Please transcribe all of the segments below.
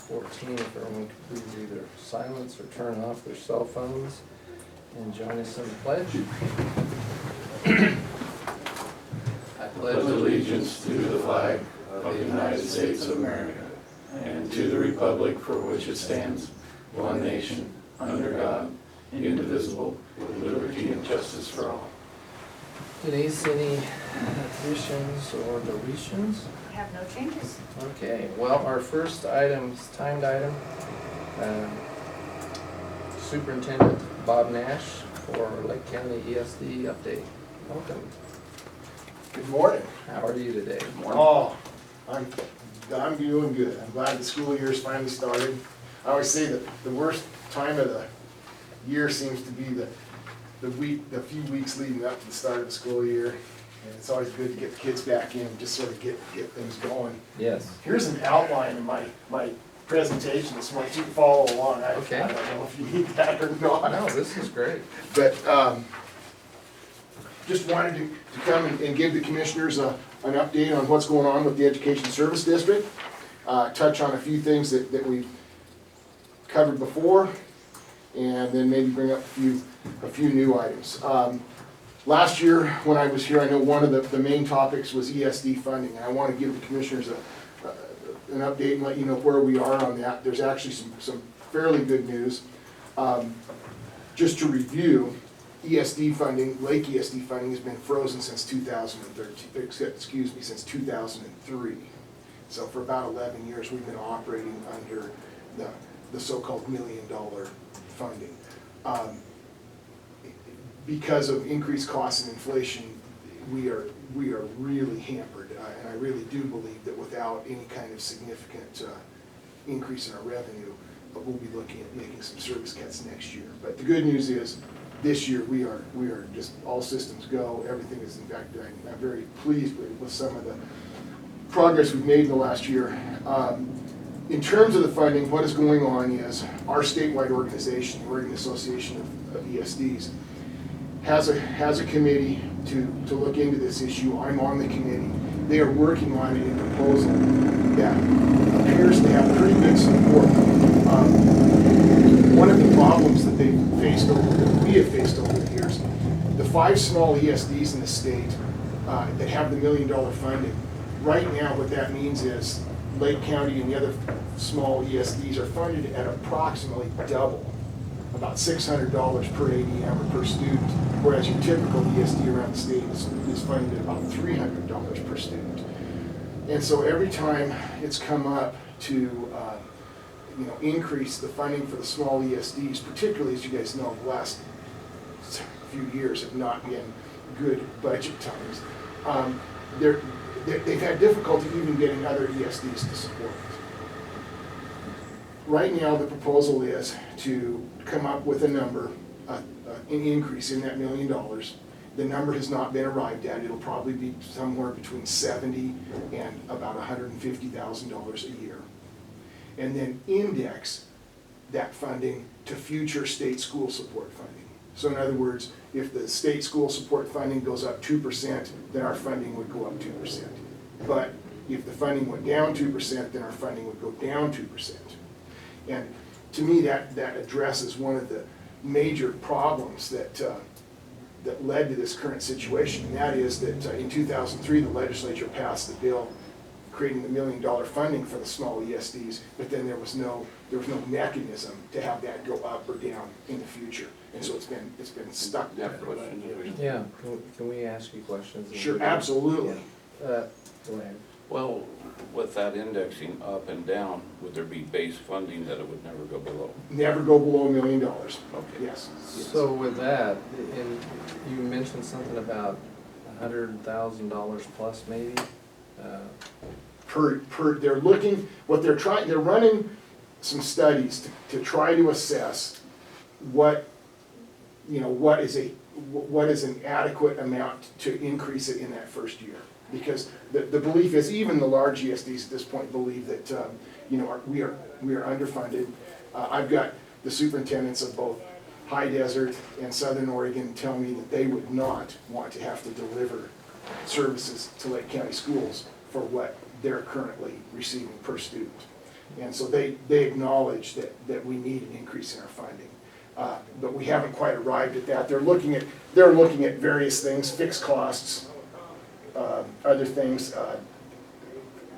6:14, if everyone could please either silence or turn off their cell phones and join us in the pledge. I pledge allegiance to the flag of the United States of America and to the republic for which it stands, one nation, under God, indivisible, with liberty and justice for all. Denise, any additions or deletions? I have no changes. Okay, well, our first item, timed item, Superintendent Bob Nash for Lake County ESD update. Welcome. Good morning. How are you today? Oh, I'm doing good. I'm glad the school year's finally started. I always say that the worst time of the year seems to be the few weeks leading up to the start of the school year. And it's always good to get the kids back in and just sort of get things going. Yes. Here's an outline of my presentation this morning. You can follow along. Okay. I don't know if you need that or not. No, this is great. But just wanted to come and give the commissioners an update on what's going on with the Education Service District. Touch on a few things that we've covered before, and then maybe bring up a few new items. Last year, when I was here, I know one of the main topics was ESD funding, and I want to give the commissioners an update and let you know where we are on that. There's actually some fairly good news. Just to review, ESD funding, Lake ESD funding has been frozen since 2003. So for about 11 years, we've been operating under the so-called $1 million funding. Because of increased costs and inflation, we are really hampered, and I really do believe that without any kind of significant increase in our revenue, we'll be looking at making some service cuts next year. But the good news is, this year we are just all systems go. Everything is, in fact, I'm very pleased with some of the progress we've made in the last year. In terms of the funding, what is going on is our statewide organization, the Oregon Association of ESDs, has a committee to look into this issue. I'm on the committee. They are working on a proposal that appears to have pretty good support. One of the problems that we have faced over the years, the 5 small ESDs in the state that have the $1 million funding, right now what that means is Lake County and the other small ESDs are funded at approximately double, about $600 per ADM or per student, whereas your typical ESD around the state is funded at about $300 per student. And so every time it's come up to increase the funding for the small ESDs, particularly, as you guys know, the last few years have not been good budget times. They've had difficulty even getting other ESDs to support it. Right now, the proposal is to come up with a number, an increase in that $1 million. The number has not been arrived at. It'll probably be somewhere between $70,000 and about $150,000 a year. And then index that funding to future state school support funding. So in other words, if the state school support funding goes up 2%, then our funding would go up 2%. But if the funding went down 2%, then our funding would go down 2%. And to me, that addresses one of the major problems that led to this current situation, and that is that in 2003, the legislature passed the bill creating the $1 million funding for the small ESDs, but then there was no mechanism to have that go up or down in the future, and so it's been stuck there. Yeah, can we ask you questions? Sure, absolutely. Yeah. Go ahead. Well, with that indexing up and down, would there be base funding that it would never go below? Never go below $1 million. Okay. Yes. So with that, and you mentioned something about $100,000 plus maybe? They're looking, they're running some studies to try to assess what is an adequate amount to increase it in that first year. Because the belief is, even the large ESDs at this point believe that we are underfunded. I've got the superintendents of both High Desert and Southern Oregon tell me that they would not want to have to deliver services to Lake County schools for what they're currently receiving per student. And so they acknowledge that we need an increase in our funding. But we haven't quite arrived at that. They're looking at various things, fixed costs, other things.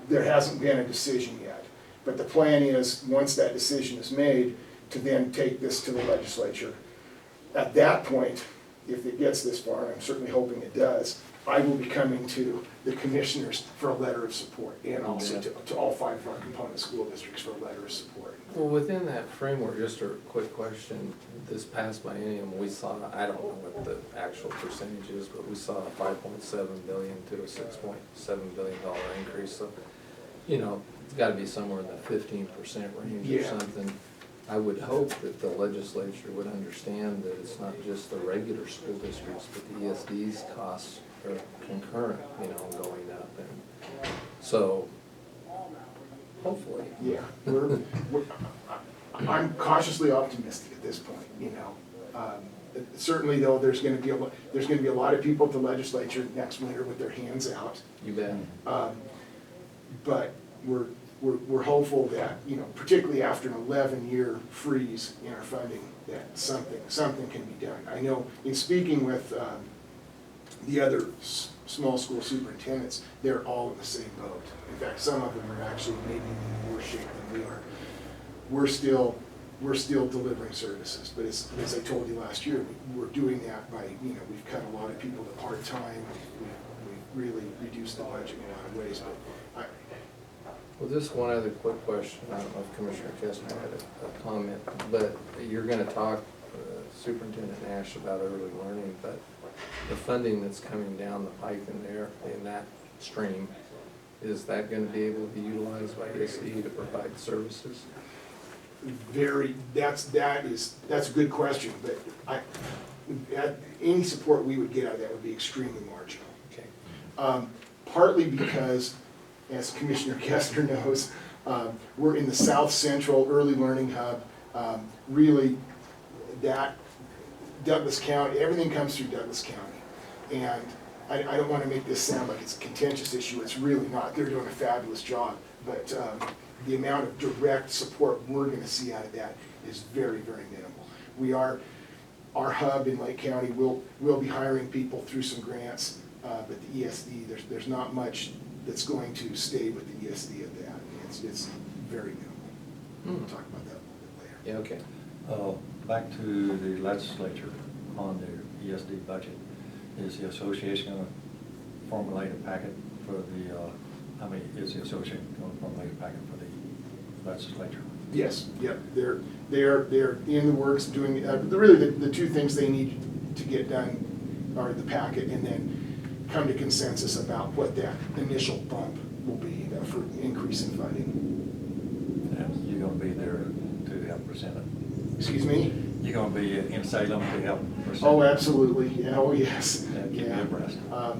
There hasn't been a decision yet. But the plan is, once that decision is made, to then take this to the legislature. At that point, if it gets this far, and I'm certainly hoping it does, I will be coming to the commissioners for a letter of support, and also to all 5 of our component school districts for a letter of support. Well, within that framework, just a quick question, this past biennium, we saw, I don't know what the actual percentage is, but we saw a $5.7 billion to a $6.7 billion increase, so, you know, it's gotta be somewhere in the 15% range or Yeah. something. I would hope that the legislature would understand that it's not just the regular school districts, but the ESD's costs are concurrent, you know, going up, and so, hopefully. Yeah, I'm cautiously optimistic at this point, you know. Certainly though, there's gonna be a lot of people at the legislature next winter with their hands out. You bet. But we're hopeful that, you know, particularly after an 11-year freeze in our funding, that something can be done. I know in speaking with the other small school superintendents, they're all in the same boat. In fact, some of them are actually maybe in worse shape than we are. We're still delivering services, but as I told you last year, we're doing that by, you know, we've cut a lot of people to part-time, we've really reduced the budget in a lot of ways, but Well, just one other quick question, I don't know if Commissioner Kestner had a comment, but you're gonna talk, Superintendent Nash, about early learning, but the funding that's coming down the pike in that stream, is that gonna be able to be utilized by ESD to provide services? that's a good question, but any support we would get out of that would be extremely marginal. Okay. Partly because, as Commissioner Kester knows, we're in the South Central Early Learning Hub. Really, that Douglas County, everything comes through Douglas County. And I don't want to make this sound like it's a contentious issue, it's really not. They're doing a fabulous job. But the amount of direct support we're going to see out of that is very, very minimal. Our hub in Lake County will be hiring people through some grants, but the ESD, there's not much that's going to stay with the ESD of that. It's very minimal. We'll talk about that a little bit later. Yeah, okay. Back to the legislature on the ESD budget. Is the association going to formulate a packet for the, is the association going to formulate a packet for the legislature? Yes, yep, they're in the works doing, really the two things they need to get done are the packet and then come to consensus about what that initial bump will be for increase in funding. And you're going to be there to help present it? Excuse me? You're going to be in Salem to help present it? Oh, absolutely, yeah, oh, yes. Yeah, keep me abreast. Yeah.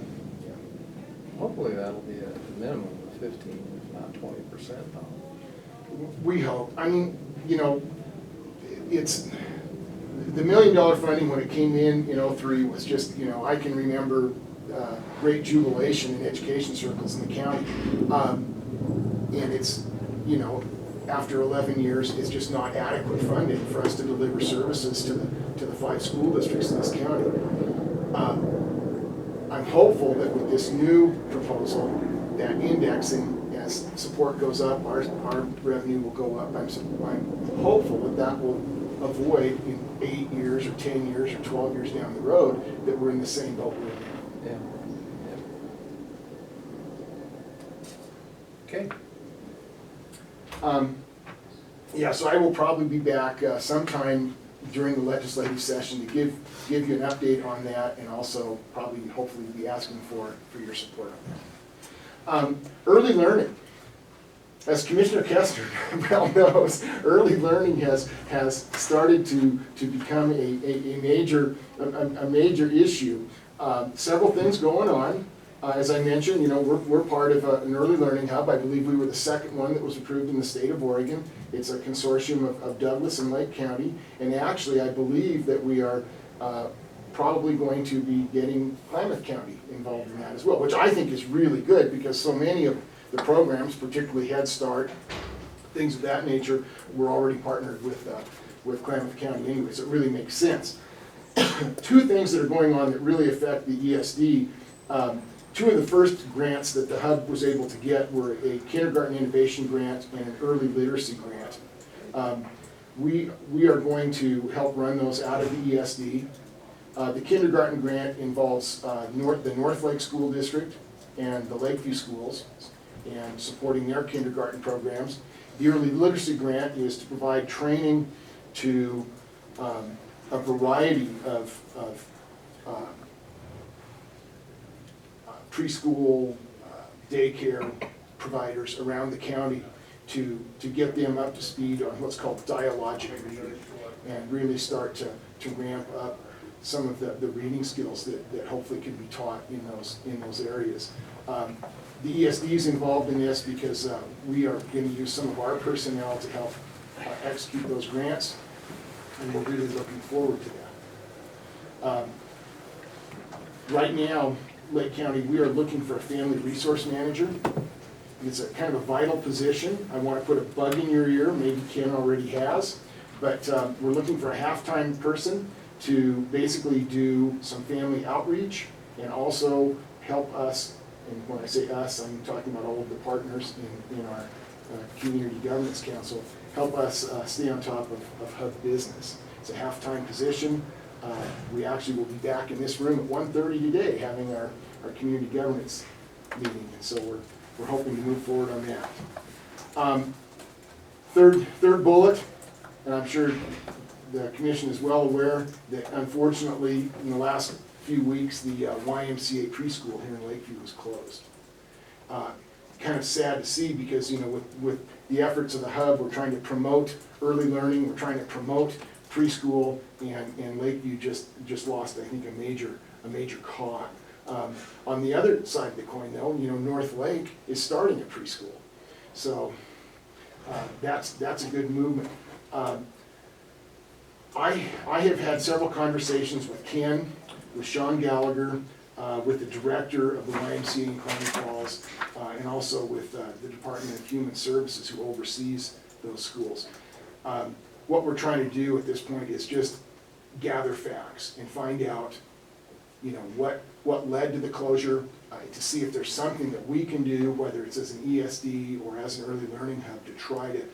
Hopefully that'll be a minimum of 15, if not 20%. We hope. I mean, you know, it's, the $1 million funding when it came in 03 was just, you know, I can remember great jubilation in education circles in the county. And it's, you know, after 11 years, it's just not adequate funding for us to deliver services to the 5 school districts in this county. I'm hopeful that with this new proposal, that indexing, as support goes up, our revenue will go up. I'm hopeful that will avoid in 8 years or 10 years or 12 years down the road that we're in the same boat we're in. Yeah. Okay. Yeah, so I will probably be back sometime during the legislative session to give you an update on that, and also probably hopefully be asking for your support on that. Early learning. As Commissioner Kester well knows, early learning has started to become a major issue. Several things going on. As I mentioned, you know, we're part of an early learning hub. I believe we were the second one that was approved in the state of Oregon. It's a consortium of Douglas and Lake County, and actually I believe that we are probably going to be getting Klamath County involved in that as well, which I think is really good because so many of the programs, particularly Head Start, things of that nature, we're already partnered with Klamath County anyway, so it really makes sense. Two things that are going on that really affect the ESD. Two of the first grants that the hub was able to get were a kindergarten innovation grant and an early literacy grant. We are going to help run those out of the ESD. The kindergarten grant involves the North Lake School District and the Lakeview schools and supporting their kindergarten programs. The early literacy grant is to provide training to a variety of preschool, daycare providers around the county to get them up to speed on what's called dialogic reading and really start to ramp up some of the reading skills that hopefully can be taught in those areas. The ESD is involved in this because we are going to use some of our personnel to help execute those grants, and we're really looking forward to that. Right now, Lake County, we are looking for a family resource manager. It's a kind of a vital position. I want to put a bug in your ear, maybe Ken already has, but we're looking for a half-time person to basically do some family outreach and also help us, and when I say us, I'm talking about all of the partners in our Community Governance Council, help us stay on top of HUB business. It's a half-time position. We actually will be back in this room at 1:30 today having our community governance meeting, and so we're hoping to move forward on that. Third bullet, and I'm sure the commission is well aware that unfortunately in the last few weeks the YMCA preschool here in Lakeview was closed. Kind of sad to see because, you know, with the efforts of the hub, we're trying to promote early learning, we're trying to promote preschool, and Lakeview just lost, I think, a major cog. On the other side of the coin, though, you know, North Lake is starting a preschool, so that's a good movement. I have had several conversations with Ken, with Sean Gallagher, with the director of the YMCA in Climbing Falls, and also with the Department of Human Services who oversees those schools. What we're trying to do at this point is just gather facts and find out, you know, what led to the closure, to see if there's something that we can do, whether it's as an ESD or as an early learning hub, to try to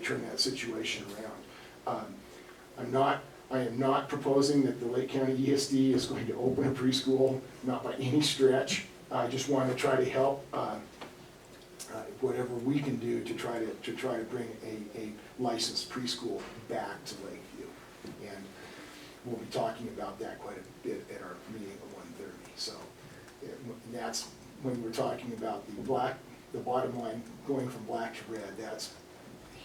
turn that situation around. I am not proposing that the Lake County ESD is going to open a preschool, not by any stretch. I just want to try to help whatever we can do to try to bring a licensed preschool back to Lakeview. And we'll be talking about that quite a bit at our meeting at 1:30. So that's when we're talking about the bottom line going from black to red. That's a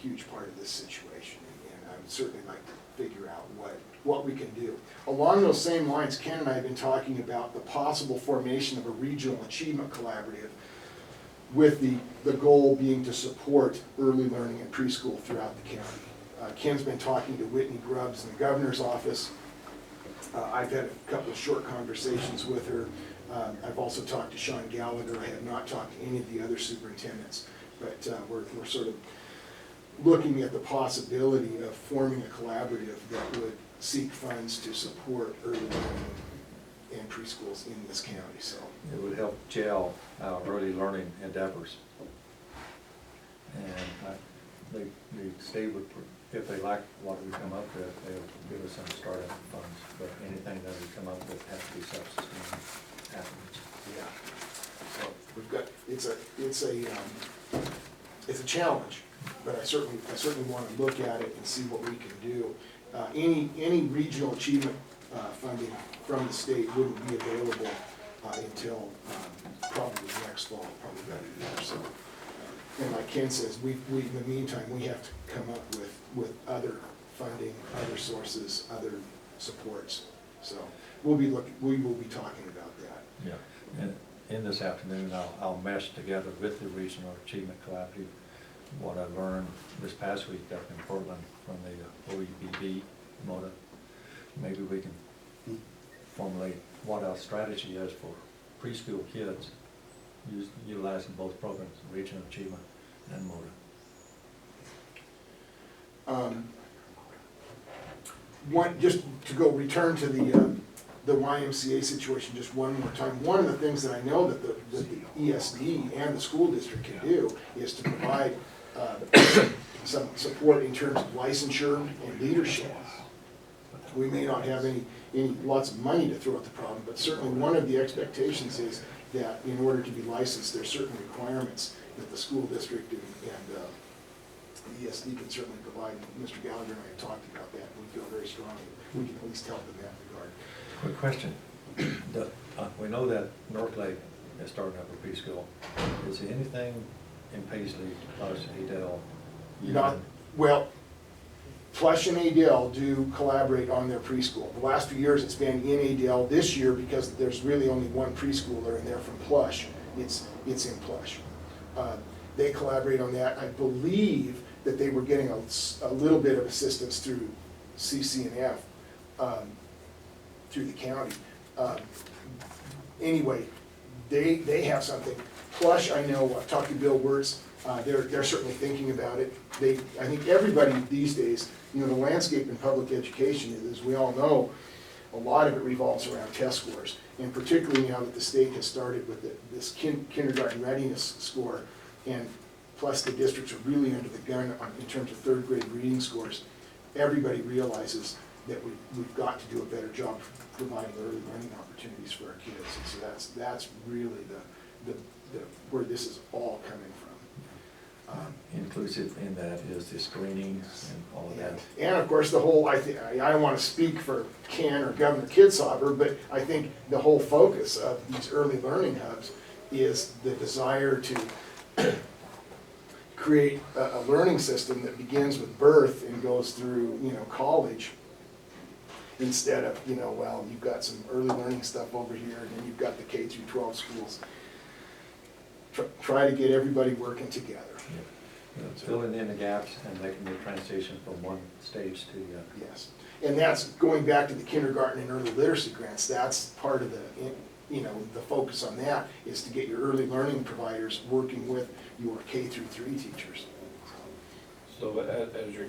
huge part of this situation, and I would certainly like to figure out what we can do. Along those same lines, Ken and I have been talking about the possible formation of a regional achievement collaborative with the goal being to support early learning and preschool throughout the county. Ken's been talking to Whitney Grubbs in the governor's office. I've had a couple of short conversations with her. I've also talked to Sean Gallagher. I have not talked to any of the other superintendents, but we're sort of looking at the possibility of forming a collaborative that would seek funds to support early learning and preschools in this county. So it would help gel our early learning endeavors. And the state would, if they like what we come up with, they'll give us some startup funds, but anything that we come up with has to be self-sustaining afterwards. yeah, so we've got it's a challenge, but I certainly want to look at it and see what we can do. Any regional achievement funding from the state wouldn't be available until probably next fall, probably about a year or so. And like Ken says, we in the meantime, we have to come up with other funding, other sources, other supports. So we will be talking about that. Yeah, and in this afternoon, I'll mesh together with the Regional Achievement Collaborative what I learned this past week up in Portland from the OEBB MOTA. Maybe we can formulate what our strategy is for preschool kids, utilizing both programs, Regional Achievement and MOTA. Just to go return to the YMCA situation just one more time. One of the things that I know that the ESD and the school district can do is to provide some support in terms of licensure and leadership. We may not have any lots of money to throw at the problem, but certainly one of the expectations is that in order to be licensed, there's certain requirements that the school district and the ESD can certainly provide. Mr. Gallagher and I have talked about that, and we feel very strongly we can at least help in that regard. Quick question. We know that North Lake is starting up a preschool. Is there anything in Paisley plus Adel? Not, well, Plush and Adel do collaborate on their preschool. The last few years it's been in Adel. This year, because there's really only one preschooler and they're from Plush, it's in Plush. They collaborate on that. I believe that they were getting a little bit of assistance through CC&F, through the county. Anyway, they have something. Plush, I know, I've talked to Bill Wirtz, they're certainly thinking about it. I think everybody these days, you know, the landscape in public education, as we all know, a lot of it revolves around test scores. And particularly now that the state has started with this kindergarten readiness score, and plus the districts are really under the gun in terms of third grade reading scores, everybody realizes that we've got to do a better job providing early learning opportunities for our kids. And so that's really the where this is all coming from. Inclusive in that is the screening and all of that. And of course the whole, I don't want to speak for Ken or Governor Kidsauber, but I think the whole focus of these early learning hubs is the desire to create a learning system that begins with birth and goes through, you know, college, instead of, you know, well, you've got some early learning stuff over here and then you've got the K through 12 schools. Try to get everybody working together. Yeah. Filling in the gaps and making the transition from one stage to the other. Yes, and that's going back to the kindergarten and early literacy grants. That's part of the, you know, the focus on that is to get your early learning providers working with your K through 3 teachers. So as you're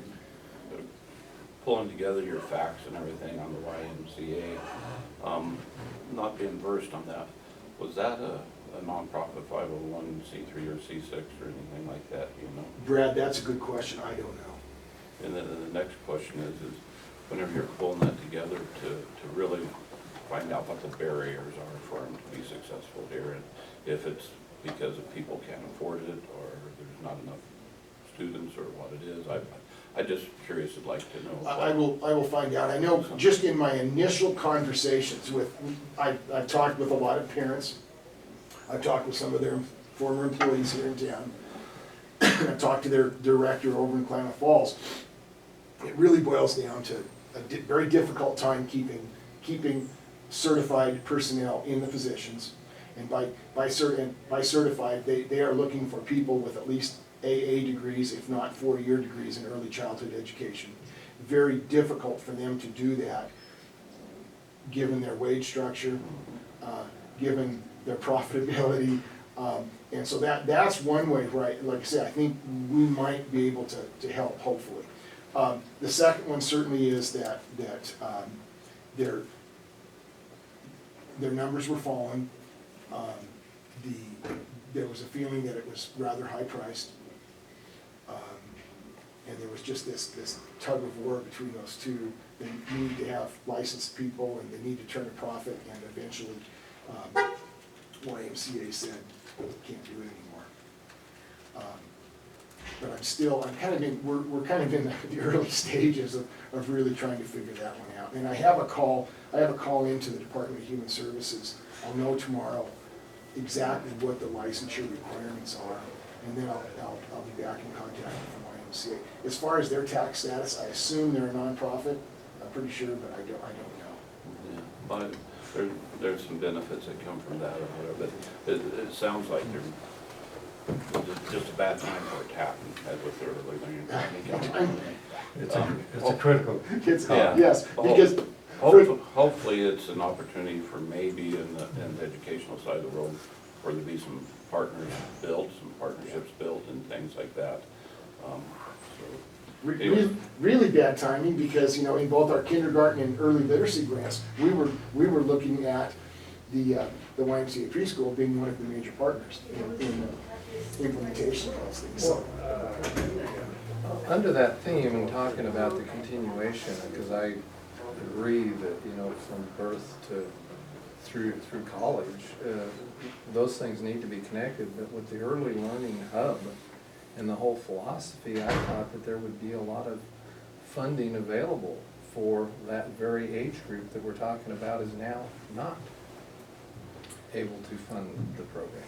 pulling together your facts and everything on the YMCA, not being versed on that, was that a nonprofit 501c3 or C6 or anything like that, you know? Brad, that's a good question. I don't know. And then the next question is whenever you're pulling that together to really find out what the barriers are for them to be successful here, and if it's because of people can't afford it or there's not enough students or what it is, I just curious, would like to know. I will find out. I know just in my initial conversations with, I've talked with a lot of parents. I've talked with some of their former employees here in town. I've talked to their director over in Klamath Falls. It really boils down to a very difficult time keeping certified personnel in the positions. And by certified, they are looking for people with at least AA degrees, if not 4-year degrees in early childhood education. Very difficult for them to do that, given their wage structure, given their profitability, and so that's one way where, like I said, I think we might be able to help, hopefully. The second one certainly is that their numbers were falling. There was a feeling that it was rather high priced, and there was just this tug of war between those two. They need to have licensed people, and they need to turn a profit, and eventually YMCA said, can't do it anymore. But we're kind of in the early stages of really trying to figure that one out. And I have a call into the Department of Human Services. I'll know tomorrow exactly what the licensure requirements are, and then I'll be back in contact with YMCA. As far as their tax status, I assume they're a nonprofit. I'm pretty sure, but I don't know. Yeah, but there's some benefits that come from that or whatever, but it sounds like it's just a bad time for it to happen, as with the early learning. It's a critical. Yeah. Yes, because hopefully it's an opportunity for maybe in the educational side of the world for there to be some partners built, some partnerships built and things like that. So really bad timing, because, in both our kindergarten and early literacy grants, we were looking at the YMCA preschool being one of the major partners in the implementation of those things, so. Under that theme and talking about the continuation, because I agree that, from birth to through college, those things need to be connected, but with the early learning hub and the whole philosophy, I thought that there would be a lot of funding available for that very age group that we're talking about is now not able to fund the program.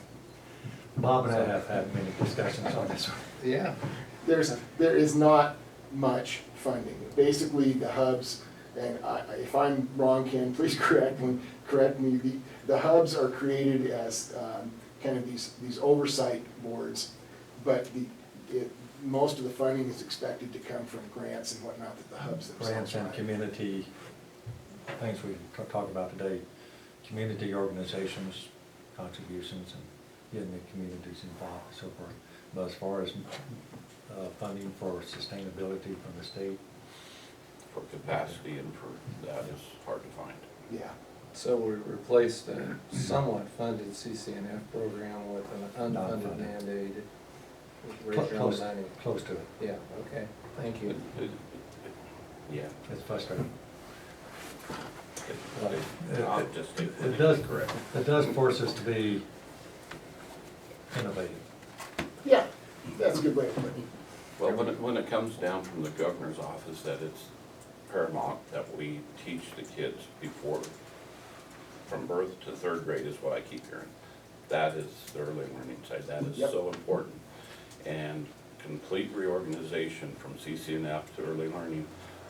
Bob and I have had many discussions on this one. Yeah. There is not much funding. Basically, the hubs, and if I'm wrong, Ken, please correct me. The hubs are created as kind of these oversight boards, but most of the funding is expected to come from grants and whatnot that the hubs themselves. Grants and community, things we talked about today, community organizations, contributions, and getting the communities involved and so forth. But as far as funding for sustainability from the state, For capacity and for that is hard to find. Yeah. So we replaced a somewhat funded CCNF program with an unfunded mandate. Raise your own money. close to it. Yeah, okay, thank you. Yeah. It's frustrating. I'll just stay It does, correct. it does force us to be innovative. Yeah, that's a good way to put it. Well, when it comes down from the governor's office, that it's paramount that we teach the kids before, from birth to third grade is what I keep hearing. That is the early learning side, that is Yep. so important. And complete reorganization from CCNF to early learning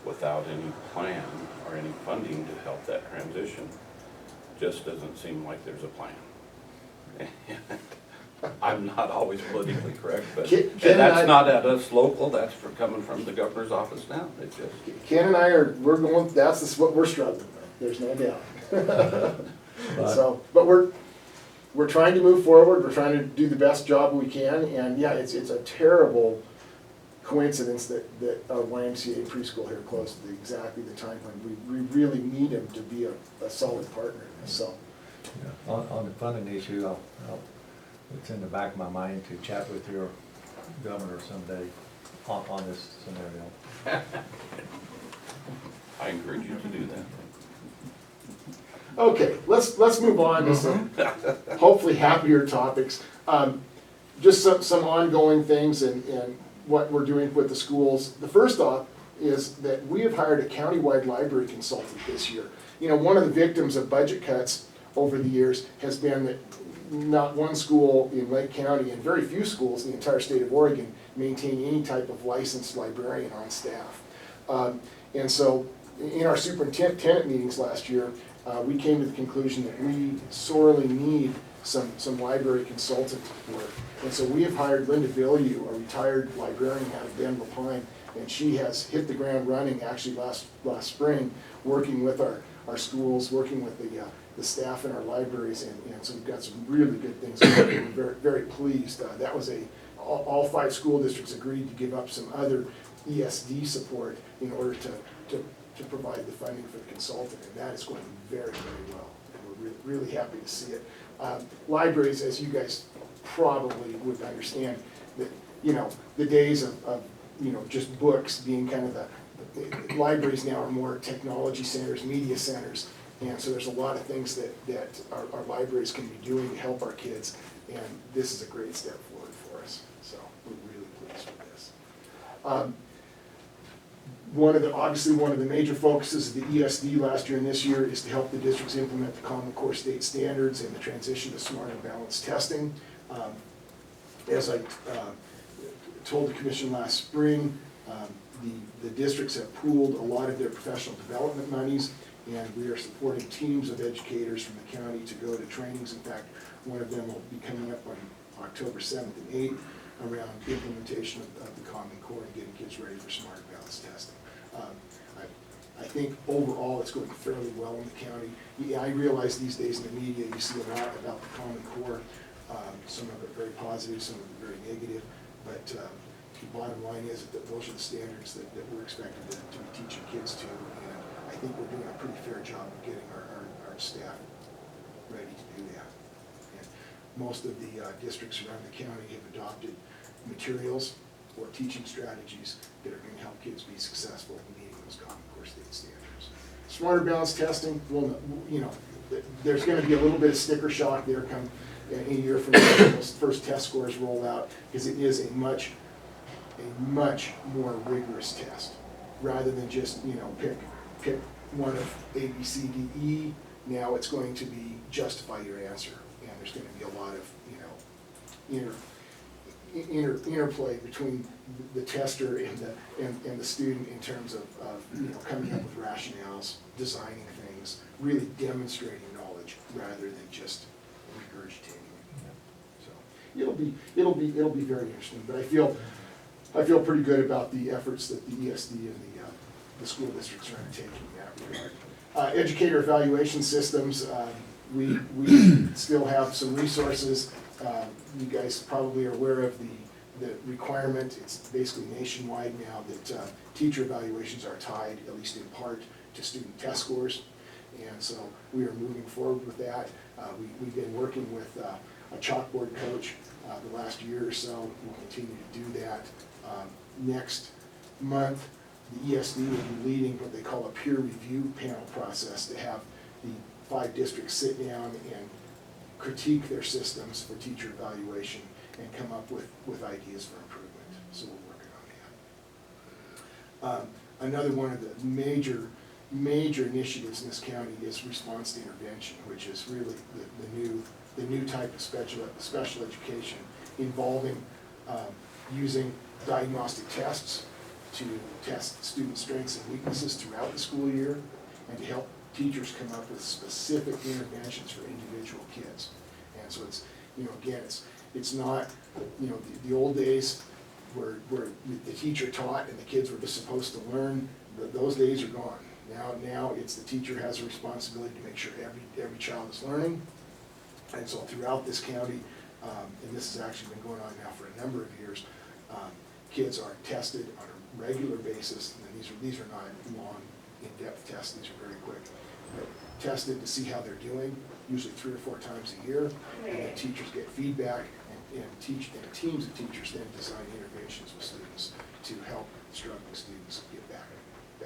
without any plan or any funding to help that transition just doesn't seem like there's a plan. I'm not always politically correct, but Ken and and I- that's not at us local, that's coming from the governor's office now. It's just, Ken and I that's what we're struggling with, there's no doubt. So, but we're trying to move forward, we're trying to do the best job we can, and yeah, it's a terrible coincidence that our YMCA preschool here closed at exactly the time when we really need them to be a solid partner in this, so. Yeah. On the funding issue, it's in the back of my mind to chat with your governor someday on this scenario. I encourage you to do that. Okay, let's move on to some hopefully happier topics. Just some ongoing things and what we're doing with the schools. The first off is that we have hired a countywide library consultant this year. One of the victims of budget cuts over the years has been that not one school in Lake County and very few schools in the entire state of Oregon maintain any type of licensed librarian on staff. And so in our superintendent meetings last year, we came to the conclusion that we sorely need some library consultant work. And so we have hired Linda Bilyeu, a retired librarian out of Denver Pine, and she has hit the ground running actually last spring, working with our schools, working with the staff in our libraries, and so we've got some really good things going. We're very, very pleased. That was all 5 school districts agreed to give up some other ESD support in order to provide the funding for the consultant, and that is going very, very well. And we're really happy to see it. Libraries, as you guys probably would understand, that the days of just books being kind of the libraries now are more technology centers, media centers, and so there's a lot of things that our libraries can be doing to help our kids, and this is a great step forward for us. So we're really pleased with this. Obviously one of the major focuses of the ESD last year and this year is to help the districts implement the Common Core state standards and the transition to smart and balanced testing. As I told the commission last spring, the districts have pooled a lot of their professional development monies, and we are supporting teams of educators from the county to go to trainings. In fact, one of them will be coming up on October 7th and 8th around the implementation of the Common Core and getting kids ready for smart and balanced testing. I think overall it's going fairly well in the county. Yeah, I realize these days in the media you see a lot about the Common Core, some of it very positive, some of it very negative, but the bottom line is that those are the standards that we're expected to be teaching kids to, and I think we're doing a pretty fair job of getting our staff ready to do that. And most of the districts around the county have adopted materials or teaching strategies that are going to help kids be successful in meeting those Common Core state standards. Smarter balanced testing, well, you know, there's going to be a little bit of sticker shock there come a year from now when those first test scores roll out, because it is a much more rigorous test, rather than just, you know, pick one of A, B, C, D, E. Now it's going to be justify your answer, and there's going to be a lot of, you know, interplay between the tester and the student in terms of you know, coming up with rationales, designing things, really demonstrating knowledge rather than just regurgitating it. So it'll be very interesting. But I feel pretty good about the efforts that the ESD and the school districts are undertaking in that regard. Educator evaluation systems, we still have some resources. You guys probably are aware of the requirement. It's basically nationwide now that teacher evaluations are tied, at least in part, to student test scores. And so we are moving forward with that. We've been working with a chalkboard coach the last year or so. We'll continue to do that. Next month, the ESD will be leading what they call a peer review panel process to have the 5 districts sit down and critique their systems for teacher evaluation and come up with ideas for improvement. So we're working on that. Another one of the major initiatives in this county is response to intervention, which is really the new type of special education involving using diagnostic tests to test student strengths and weaknesses throughout the school year, and to help teachers come up with specific interventions for individual kids. And so it's, you know, again, it's not, you know, the old days where the teacher taught and the kids were just supposed to learn. Those days are gone. Now it's the teacher has a responsibility to make sure every child is learning. And so throughout this county, and this has actually been going on now for a number of years, kids are tested on a regular basis, and these are not long, in-depth tests. These are very quick. They're tested to see how they're doing, usually 3 or 4 times a year, and then teachers get feedback, and teams of teachers then design interventions with students to help struggling students get back to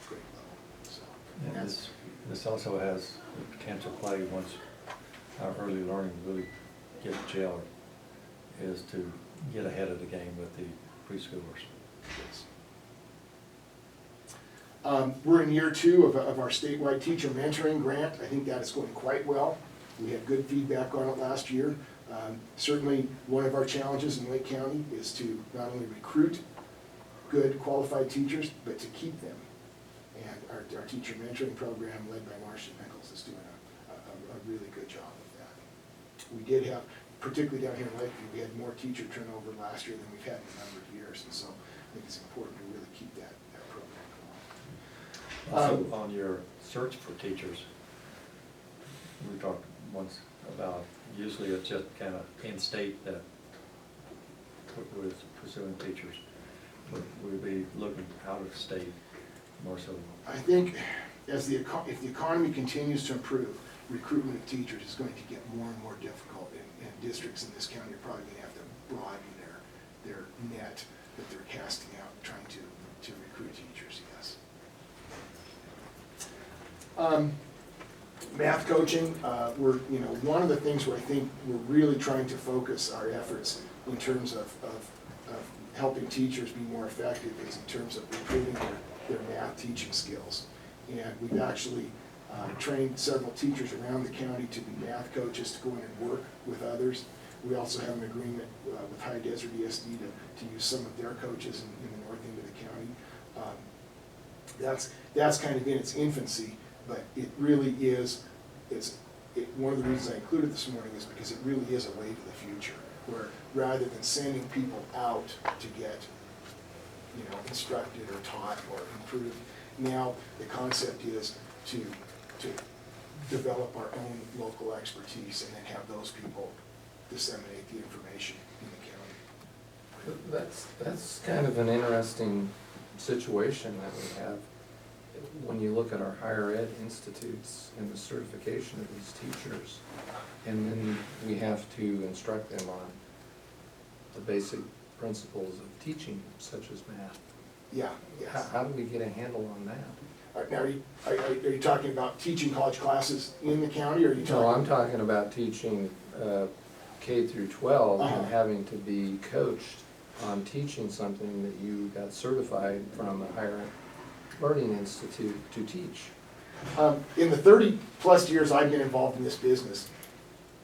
grade level. So, And that's, this also has the potential play once our early learning really gets gelled, is to get ahead of the game with the preschoolers. We're in year 2 of our statewide teacher mentoring grant. I think that is going quite well. We had good feedback on it last year. Certainly one of our challenges in Lake County is to not only recruit good qualified teachers, but to keep them. And our teacher mentoring program led by Marcia Nichols is doing a really good job of that. We did have, particularly down here in Lakeview, we had more teacher turnover last year than we've had in a number of years, and so I think it's important to really keep that program going. Also, on your search for teachers, we talked once about, usually it's just kind of in-state that we're pursuing teachers, but we'll be looking out of state more so. I think if the economy continues to improve, recruitment of teachers is going to get more and more difficult, and districts in this county are probably going to have to broaden their net that they're casting out, trying to recruit teachers, yes. Math coaching, we're, you know, one of the things where I think we're really trying to focus our efforts in terms of helping teachers be more effective is in terms of improving their math teaching skills. And we've actually trained several teachers around the county to be math coaches to go in and work with others. We also have an agreement with High Desert ESD to use some of their coaches in the north end of the county. That's kind of in its infancy, but it really is, one of the reasons I included this morning is because it really is a way to the future, where rather than sending people out to get, you know, instructed or taught or improved, now the concept is to develop our own local expertise and then have those people disseminate the information in the county. That's kind of an interesting situation that we have. When you look at our higher ed institutes and the certification of these teachers, and then we have to instruct them on the basic principles of teaching, such as math. Yeah, yes. How do we get a handle on that? Now, are you talking about teaching college classes in the county, or are you talking? No, I'm talking about teaching K through 12 Uh-huh. and having to be coached on teaching something that you got certified from a higher learning institute to teach. In the 30-plus years I've been involved in this business,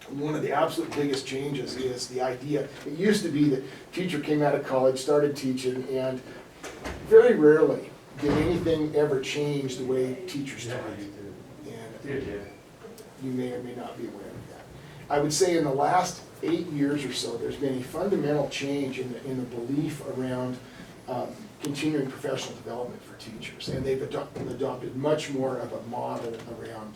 one of the absolute biggest changes is the idea, it used to be that teacher came out of college, started teaching, and very rarely did anything ever change the way teachers taught. And you may or may not be aware of that. I would say in the last 8 years or so, there's been a fundamental change in the belief around continuing professional development for teachers. And they've adopted much more of a model around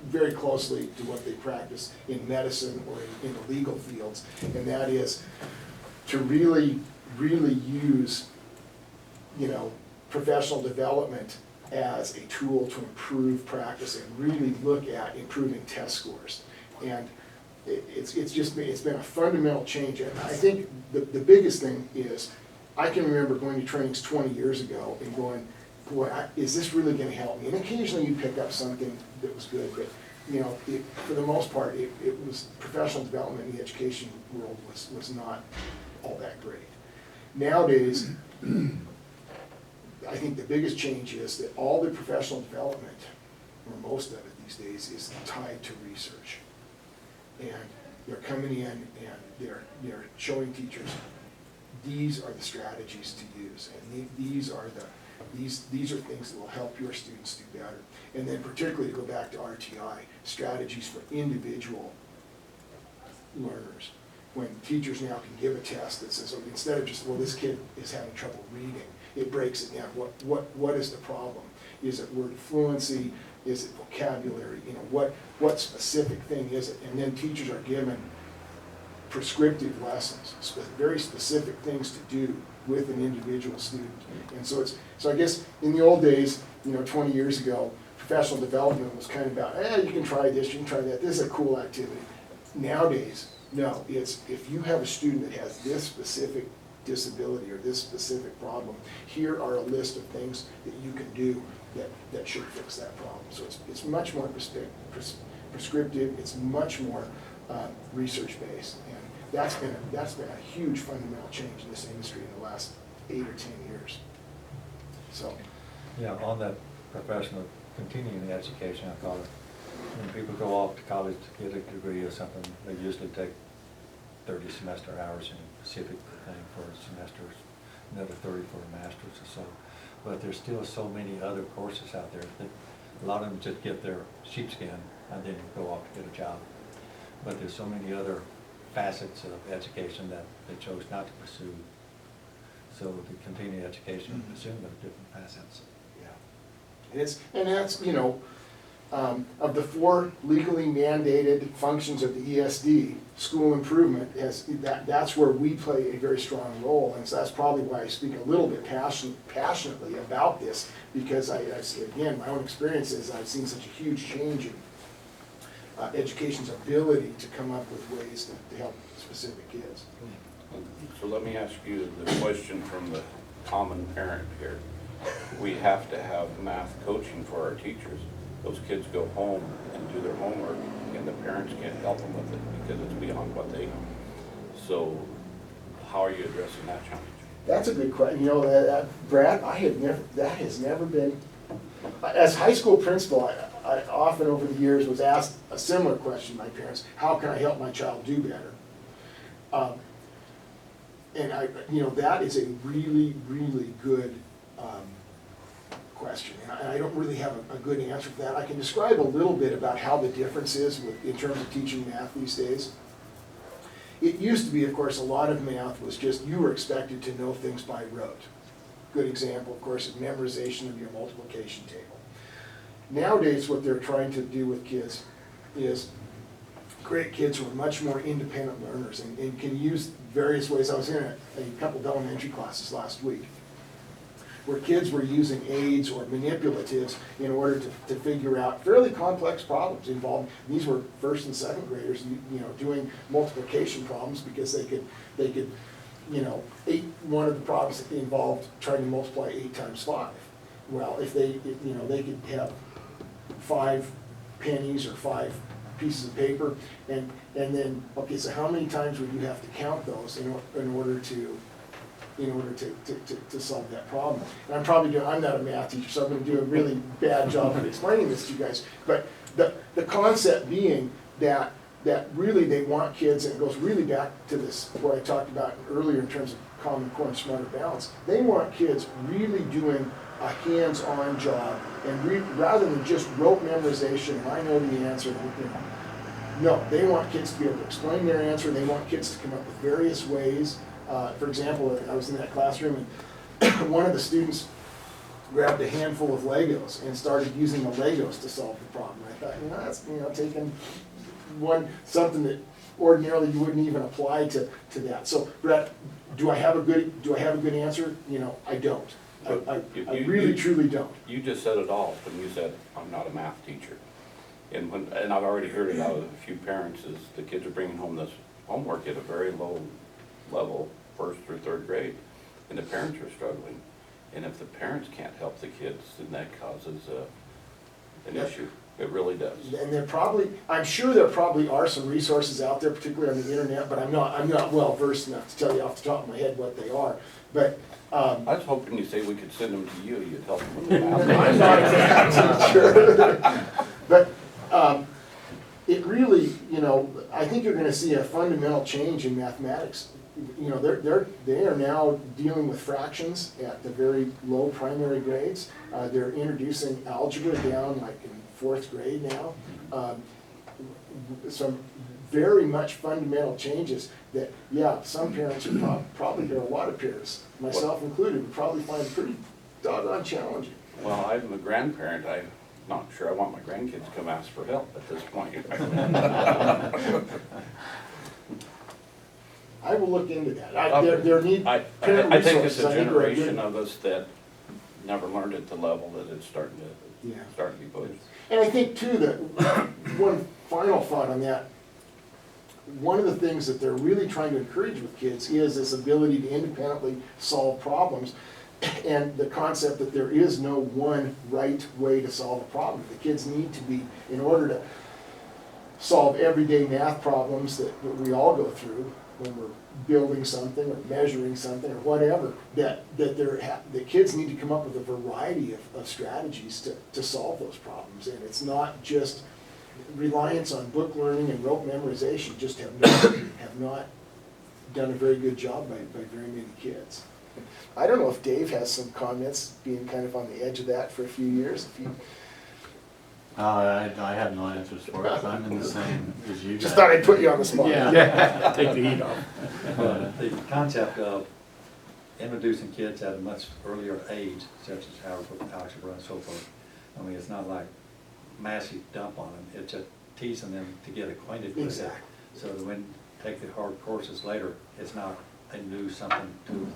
very closely to what they practice in medicine or in the legal fields. And that is to really, really use, professional development as a tool to improve practice and really look at improving test scores. And it's been a fundamental change. And I think the biggest thing is, I can remember going to trainings 20 years ago and going, boy, is this really gonna help me? And occasionally you pick up something that was good, but for the most part, it was professional development in the education world was not all that great. Nowadays, I think the biggest change is that all the professional development, or most of it these days, is tied to research. And they're coming in and they're showing teachers, these are the strategies to use, and these are things that will help your students do better. And then particularly to go back to RTI, strategies for individual learners. When teachers now can give a test that says, okay, instead of just, well, this kid is having trouble reading, it breaks it down. What is the problem? Is it word fluency? Is it vocabulary? What specific thing is it? And then teachers are given prescriptive lessons, very specific things to do with an individual student. And so I guess in the old days, 20 years ago, professional development was kind of about, you can try this, you can try that, this is a cool activity. Nowadays, no, it's if you have a student that has this specific disability or this specific problem, here are a list of things that you can do that should fix that problem. So it's much more prescriptive, it's much more research-based, and that's been a huge fundamental change in this industry in the last 8 or 10 years. So, Yeah, on that professional continuing education, I call it, when people go off to college to get a degree or something, they usually take 30 semester hours in a specific thing for a semester, another 30 for a master's or so. But there's still so many other courses out there that a lot of them just get their sheepskin and then go off to get a job. But there's so many other facets of education that they chose not to pursue. So the continuing education is pursuing those different facets. yeah. And that's, of the 4 legally mandated functions of the ESD, school improvement, that's where we play a very strong role. And so that's probably why I speak a little bit passionately about this, because again, my own experience is I've seen such a huge change in education's ability to come up with ways to help specific kids. So let me ask you the question from the common parent here. We have to have math coaching for our teachers. Those kids go home and do their homework, and the parents can't help them with it because it's beyond what they know. So how are you addressing that challenge? That's a good question. Brad, that has never been, as high school principal, I often over the years was asked a similar question by parents: how can I help my child do better? And that is a really, really good question. And I don't really have a good answer for that. I can describe a little bit about how the difference is in terms of teaching math these days. It used to be, of course, a lot of math was just you were expected to know things by rote. Good example, of course, is memorization of your multiplication table. Nowadays, what they're trying to do with kids is great kids who are much more independent learners and can use various ways. I was in a couple of elementary classes last week where kids were using aids or manipulatives in order to figure out fairly complex problems involving, these were first and second graders, doing multiplication problems because they could, one of the problems involved trying to multiply 8 times 5. Well, if they could have 5 pennies or 5 pieces of paper, and then, okay, so how many times would you have to count those in order to solve that problem? And I'm not a math teacher, so I'm gonna do a really bad job of explaining this to you guys, but the concept being that really they want kids, and it goes really back to this, what I talked about earlier in terms of Common Core and Smarter Balance. They want kids really doing a hands-on job, and rather than just rote memorization, and I know the answer, no, they want kids to be able to explain their answer, and they want kids to come up with various ways. For example, I was in that classroom, and one of the students grabbed a handful of Legos and started using the Legos to solve the problem. I thought, that's taking something that ordinarily you wouldn't even apply to that. So, Brett, do I have a good answer? I don't. I really truly don't. You just said it all when you said, I'm not a math teacher. And I've already heard it out of a few parents, is the kids are bringing home this homework at a very low level, 1st through 3rd grade, and the parents are struggling. And if the parents can't help the kids, then that causes an issue. It really does. And I'm sure there probably are some resources out there, particularly on the internet, but I'm not well versed enough to tell you off the top of my head what they are. But I was hoping you say we could send them to you, you'd help them with the math. I'm not a math teacher. But it really, I think you're gonna see a fundamental change in mathematics. They are now dealing with fractions at the very low primary grades. They're introducing algebra down like in 4th grade now. Some very much fundamental changes that, some parents would probably, there are a lot of parents, myself included, would probably find pretty doggone challenging. Well, I'm a grandparent. I'm not sure I want my grandkids to come ask for help at this point. I will look into that. There need I parent think it's resources. a I think are good. generation of us that never learned at the level that it's starting to be pushed. And I think too that one final thought on that, one of the things that they're really trying to encourage with kids is this ability to independently solve problems, and the concept that there is no one right way to solve a problem. The kids need to be, in order to solve everyday math problems that we all go through when we're building something or measuring something or whatever, that kids need to come up with a variety of strategies to solve those problems. And it's not just reliance on book learning and rote memorization, just have not done a very good job by very many kids. I don't know if Dave has some comments, being kind of on the edge of that for a few years. I have no answers for it. I'm in the same as you guys. Just thought I'd put you on the spot. Yeah. Take the heat off. The concept of introducing kids at a much earlier age, such as algebra and so forth, I mean, it's not like massive dump on them, it's just teasing them to get acquainted with Exactly. it. So that when they take the hard courses later, it's not they lose something to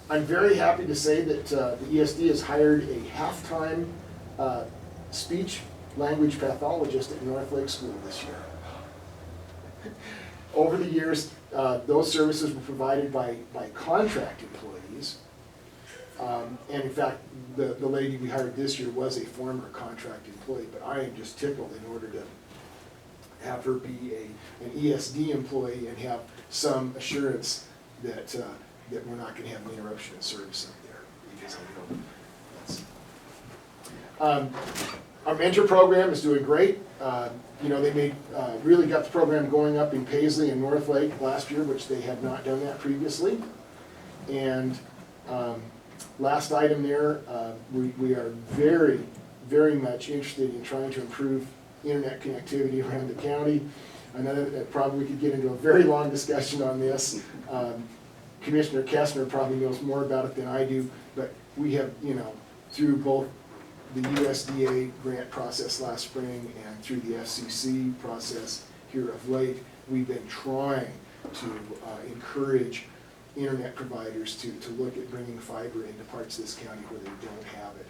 I'm very happy to say that the ESD has hired a half-time speech language pathologist at North Lake School this year. Over the years, those services were provided by contract employees. And in fact, the lady we hired this year was a former contract employee, but I am just tickled in order to have her be an ESD employee and have some assurance that we're not gonna have an interruption in service up there, because I know that's. Our mentor program is doing great. They really got the program going up in Paisley and North Lake last year, which they had not done that previously. And last item there, we are very, very much interested in trying to improve internet connectivity around the county. I know that probably we could get into a very long discussion on this. Commissioner Kessner probably knows more about it than I do, but we have, through both the USDA grant process last spring and through the FCC process here of late, we've been trying to encourage internet providers to look at bringing fiber into parts of this county where they don't have it.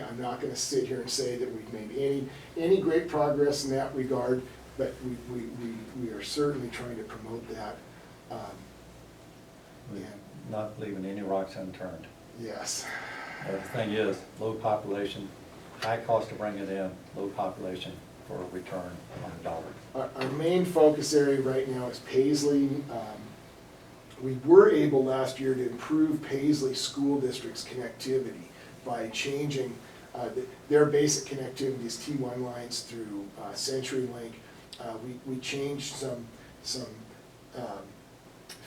I'm not gonna sit here and say that we've made any great progress in that regard, but we are certainly trying to promote that. We're And not leaving any rocks unturned. yes. The thing is, low population, high cost to bring it in, low population for a return on a dollar. Our main focus area right now is Paisley. We were able last year to improve Paisley School District's connectivity by changing, their basic connectivity is T1 lines through CenturyLink. We changed some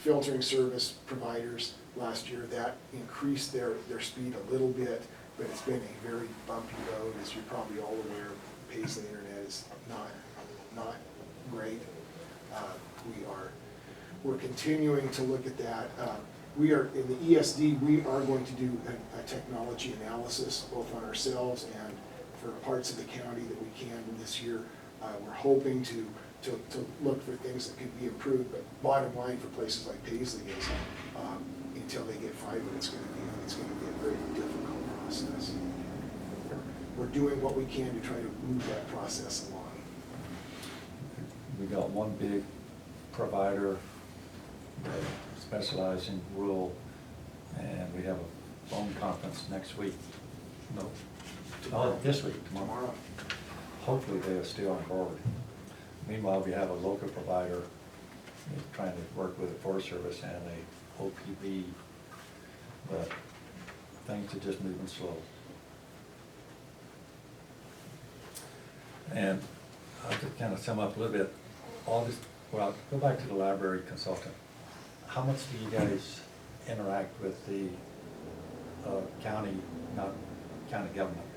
filtering service providers last year. That increased their speed a little bit, but it's been a very bumpy road. As you're probably all aware, Paisley Internet is not great. We're continuing to look at that. We are, in the ESD, we are going to do a technology analysis, both on ourselves and for parts of the county that we can this year. We're hoping to look for things that could be improved, but bottom line for places like Paisley is, until they get fiber, it's gonna be a very difficult process. We're doing what we can to try to move that process along. We got one big provider that specializes in rural, and we have a phone conference next week. No, this week, tomorrow. Hopefully they are still on board. Meanwhile, we have a local provider trying to work with the Forest Service and a OPB, but things are just moving slow. And I'll just kind of sum up a little bit. All this, well, go back to the library consultant. How much do you guys interact with the county, not county government,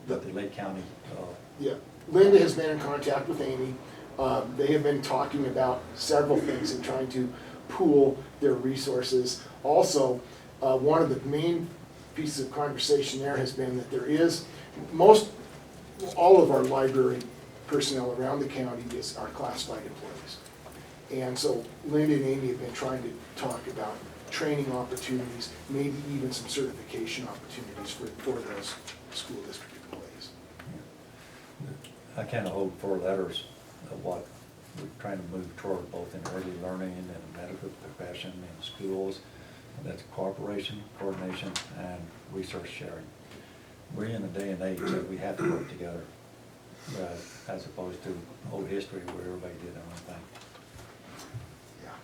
but the Lake County? Yeah, Linda has been in contact with Amy. They have been talking about several things and trying to pool their resources. Also, one of the main pieces of conversation there has been that there is, all of our library personnel around the county are classified employees. And so Linda and Amy have been trying to talk about training opportunities, maybe even some certification opportunities for those school district employees. I kind of hold 4 letters of what we're trying to move toward, both in early learning and the medical profession and schools. That's cooperation, coordination, and resource sharing. We're in a day and age that we have to work together, as opposed to old history where everybody did their own thing. Yeah,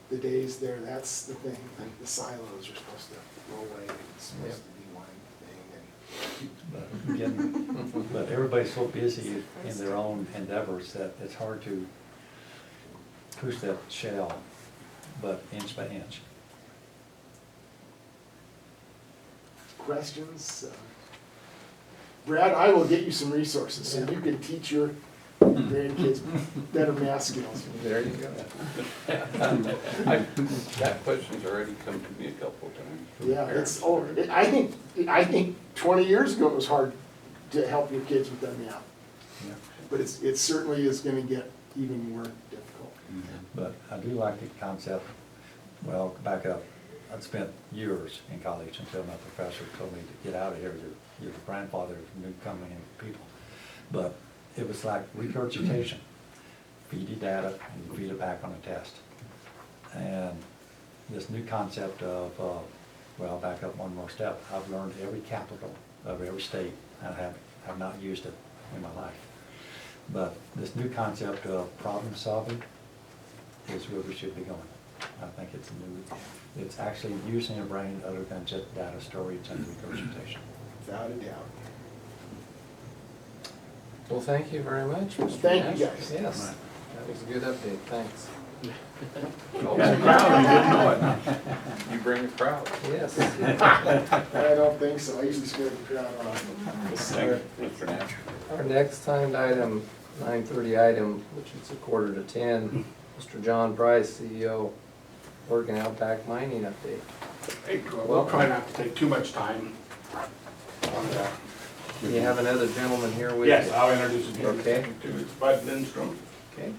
the days there, that's the thing, like the silos are supposed to go away, it's supposed to be one thing. And But everybody's so busy in their own endeavors that it's hard to push that shell, but inch by inch. questions? Brad, I will get you some resources so you can teach your grandkids better math skills. There you go. That question's already come to me a couple of times. Yeah, I think 20 years ago it was hard to help your kids with their math. Yeah. But it certainly is gonna get even more difficult. But I do like the concept, well, back up, I'd spent years in college until my professor told me to get out of here, you're the grandfather of new coming in people. But it was like regurgitation. Feed you data and you feed it back on a test. And this new concept of, well, back up one more step, I've learned every capital of every state, and I have not used it in my life. But this new concept of problem solving is where we should be going. I think it's actually using a brain other than just data storage and regurgitation. Without a doubt. Well, thank you very much, Mr. Thank you, Nash. guys. Yes, that was a good update, thanks. You bring a crowd. Yes. I don't think so, I usually scare the crowd off. Mr. Nash. Our next timed item, 9:30 item, which is 9:45, Mr. John Price, CEO, Oregon Outback Mining update. Hey, we'll try not to take too much time on that. You have another gentleman here with you? Yes, I'll introduce him here. Okay. To Bud Lindstrom. Okay.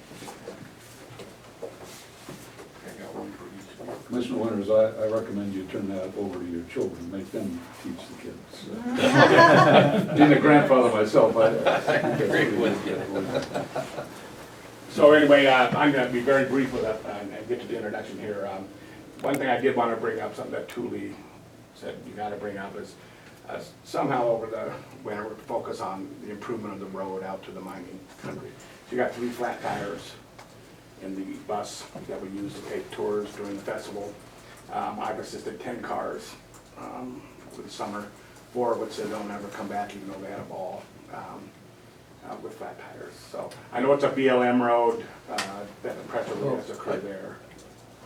I got one for each of you. Commissioner Winters, I recommend you turn that over to your children, make them teach the kids. Being a grandfather myself, I agree with you. So anyway, I'm gonna be very brief with it and get to the introduction here. One thing I did want to bring up, something that Thule said you gotta bring up is somehow over the winter, we focus on the improvement of the road out to the mining country. So you got 3 flat tires in the bus that we use to take tours during the festival. I've assisted 10 cars for the summer, 4 of which said they'll never come back even though they had a ball with flat tires. So I know it's a BLM road, that the pressure has occurred there.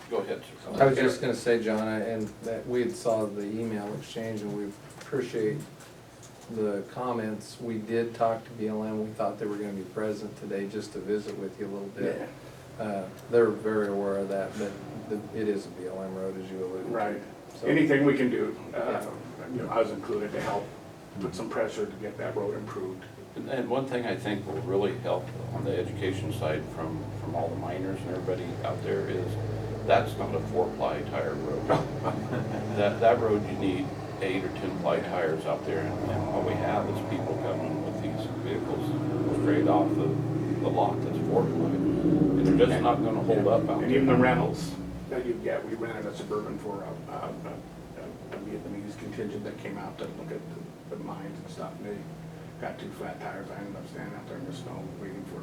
Go ahead, So- sir. I was just gonna say, John, and that we had saw the email exchange and we appreciate the comments. We did talk to BLM, we thought they were gonna be present today just to visit with you a little bit. They're very aware of that, but it is a BLM road, as you alluded to. Right. So- Anything we can do, you know, I was included to help put some pressure to get that road improved. And one thing I think will really help on the education side from all the miners and everybody out there is, that's not a 4-ply tire road. That road, you need 8 or 10-ply tires out there, and what we have is people coming with these vehicles straight off the lot that's 4-ply. And they're just not gonna hold up out And even the there. rentals that you get, we rented a Suburban for a Vietnamese contingent that came out to look at the mines and stuff, and they got 2 flat tires. I ended up standing out there in the snow waiting for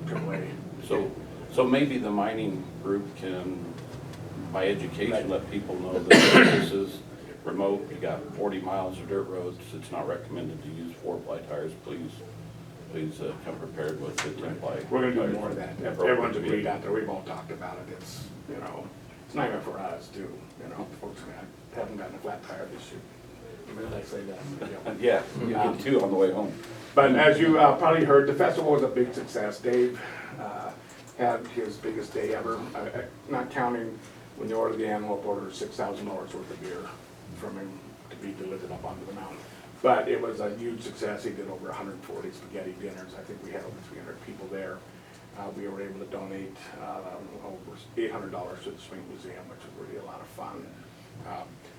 AAA. So maybe the mining group can, by education, let people know that this is remote, you got 40 miles of dirt roads, it's not recommended to use 4-ply tires, please come prepared with the 10-ply. We're gonna do more of that. Everyone's agreed out there, we've all talked about it. It's, you know, it's not even for us too, you know, folks haven't gotten a flat tire this year. Even though they say that. Yeah, you get 2 on the way home. But as you probably heard, the festival was a big success. Dave had his biggest day ever, not counting when you order the antelope, ordered $6,000 worth of beer from him to be delivered up onto the mountain. But it was a huge success. He did over 140 spaghetti dinners. I think we had over 300 people there. We were able to donate over $800 to the Swing Museum, which was really a lot of fun.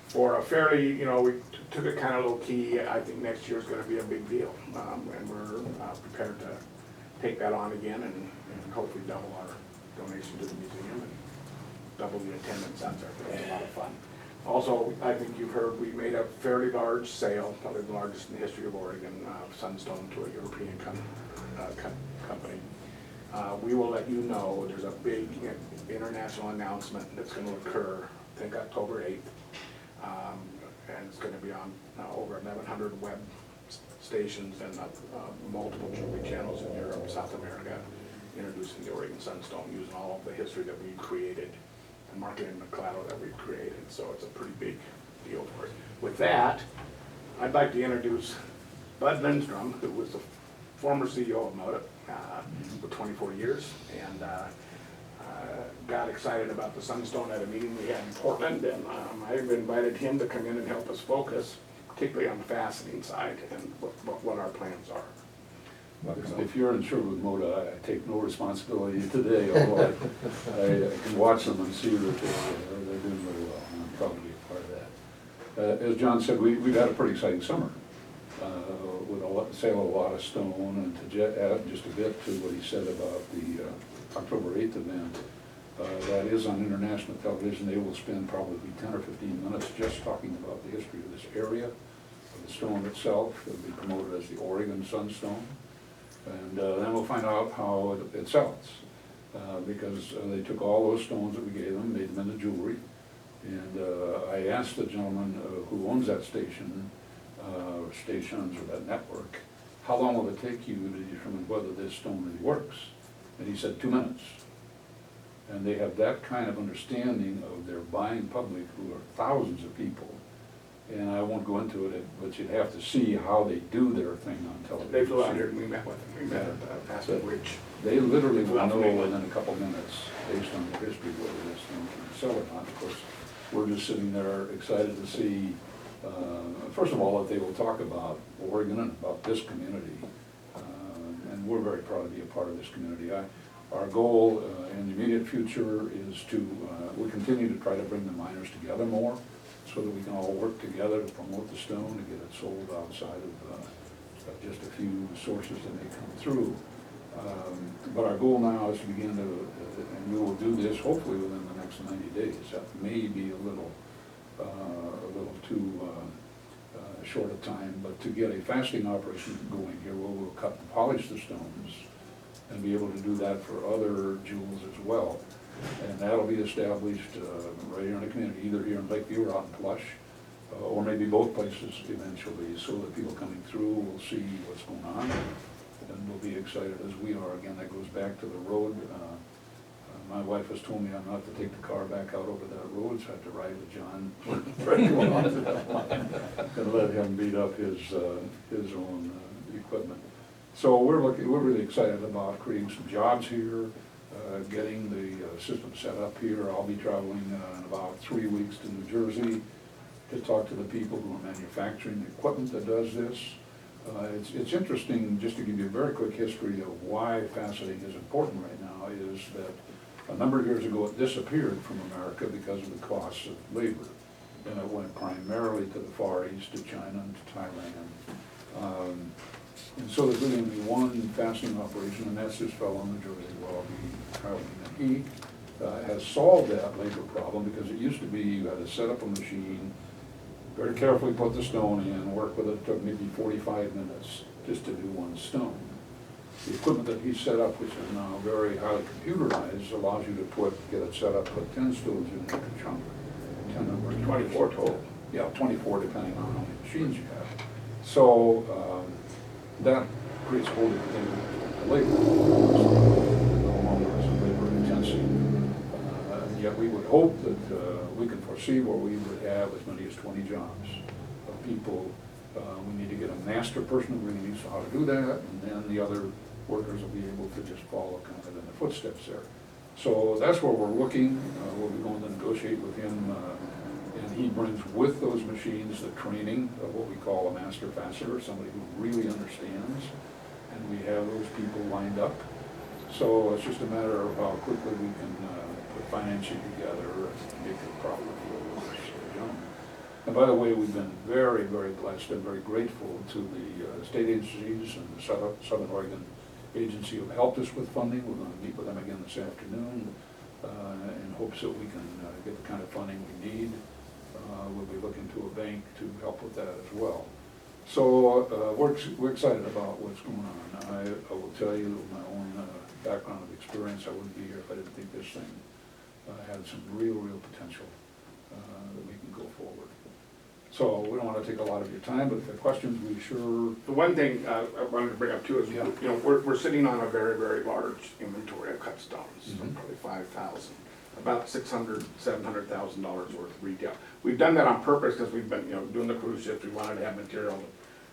For a fairly, you know, we took it kind of low key. I think next year is going to be a big deal, and we're prepared to take that on again and hopefully double our donation to the museum and double the attendance out there. It was a lot of fun. Also, I think you've heard we made a fairly large sale, probably the largest in the history of Oregon, Sunstone to a European company. We will let you know there's a big international announcement that's going to occur, I think October 8th. And it's going to be on over 1,100 web stations and multiple TV channels in Europe, South America, introducing the Oregon Sunstone, using all of the history that we've created and marketing the collateral that we've created. So it's a pretty big deal for us. With that, I'd like to introduce Bud Lindstrom, who was the former CEO of Moda for 24 years, and got excited about the Sunstone at a meeting we had in Portland, and I invited him to come in and help us focus, particularly on the fastening side and what our plans are. If you're insured with MoDA, I take no responsibility today, although I can watch them and see that they're doing very well, and I'm proud to be a part of that. As John said, we've had a pretty exciting summer with a sale of a lot of stone, and to add just a bit to what he said about the October 8th event, that is on international television. They will spend probably 10 or 15 minutes just talking about the history of this area, of the stone itself. It'll be promoted as the Oregon Sunstone. And then we'll find out how it sells, because they took all those stones that we gave them, made them into jewelry. And I asked the gentleman who owns that station, or stations, or that network, how long will it take you to determine whether this stone really works? And he said 2 minutes. And they have that kind of understanding of their buying public, who are thousands of people. And I won't go into it, but you'd have to see how they do their thing on television. They flew out here and we met with them. We met at Aspen Ridge. They literally will know within a couple minutes, based on the history, whether this thing can sell or not. Of course, we're just sitting there excited to see First of all, that they will talk about Oregon and about this community. And we're very proud to be a part of this community. Our goal in the immediate future is to, we continue to try to bring the miners together more so that we can all work together to promote the stone, to get it sold outside of just a few sources that may come through. But our goal now is to begin to, and we will do this hopefully within the next 90 days. That may be a little too short a time, but to get a faceting operation going here where we'll cut and polish the stones and be able to do that for other jewels as well. And that'll be established right here in the community, either here in Lakeview or out in Plush, or maybe both places eventually, so that people coming through will see what's going on and will be excited as we are. Again, that goes back to the road. My wife has told me I'm not to take the car back out over that road, so I have to ride with John and let him beat up his own equipment. So we're really excited about creating some jobs here, getting the system set up here. I'll be traveling in about 3 weeks to New Jersey to talk to the people who are manufacturing the equipment that does this. It's interesting, just to give you a very quick history of why faceting is important right now, is that a number of years ago it disappeared from America because of the costs of labor. And it went primarily to the Far East, to China and to Thailand. And so there's really only one fastening operation, and that's this fellow in New Jersey where I'll be traveling. And he has solved that labor problem, because it used to be you had to set up a machine, very carefully put the stone in, work with it. It took maybe 45 minutes just to do one stone. The equipment that he set up, which is now very highly computerized, allows you to get it set up, put 10 stones in like a chunk. 10 number, 24 total. Yeah, 24 depending on how many machines you have. So that creates a whole different thing to labor. No longer is it labor intensive. Yet we would hope that we can foresee where we would have as many as 20 jobs of people. We need to get a master person who really needs to know how to do that, and then the other workers will be able to just follow kind of in the footsteps there. So that's where we're looking. We'll be going to negotiate with him, and he brings with those machines the training of what we call a master fastener, somebody who really understands, and we have those people lined up. So it's just a matter of how quickly we can put financing together and make a proper deal with this gentleman. And by the way, we've been very, very blessed and very grateful to the state agencies and the Southern Oregon agency who helped us with funding. We're going to meet with them again this afternoon in hopes that we can get the kind of funding we need. We'll be looking to a bank to help with that as well. So we're excited about what's going on. I will tell you my own background of experience. I wouldn't be here if I didn't think this thing had some real potential that we can go forward. So we don't want to take a lot of your time, but if there are questions, we sure. The one thing I wanted to bring up too is, Yeah. you know, we're sitting on a very, very large inventory of cut stones, Mhm. probably 5,000, about $700,000 worth of retail. We've done that on purpose because we've been, you know, doing the cruise ships. We wanted to have material to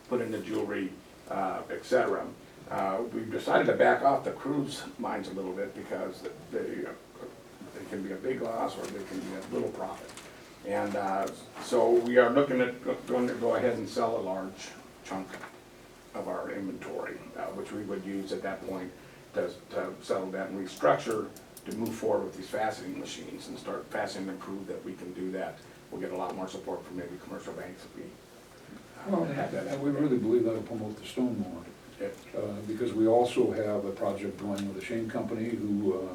put in the jewelry, etc. We've decided to back off the cruise mines a little bit because they can be a big loss or they can be a little profit. And so we are looking at going to go ahead and sell a large chunk of our inventory, which we would use at that point to settle that and restructure to move forward with these faceting machines and start faceting and prove that we can do that. We'll get a lot more support from maybe commercial banks if we have that. And we really believe that'll promote the stone more. Because we also have a project going with a Shane company who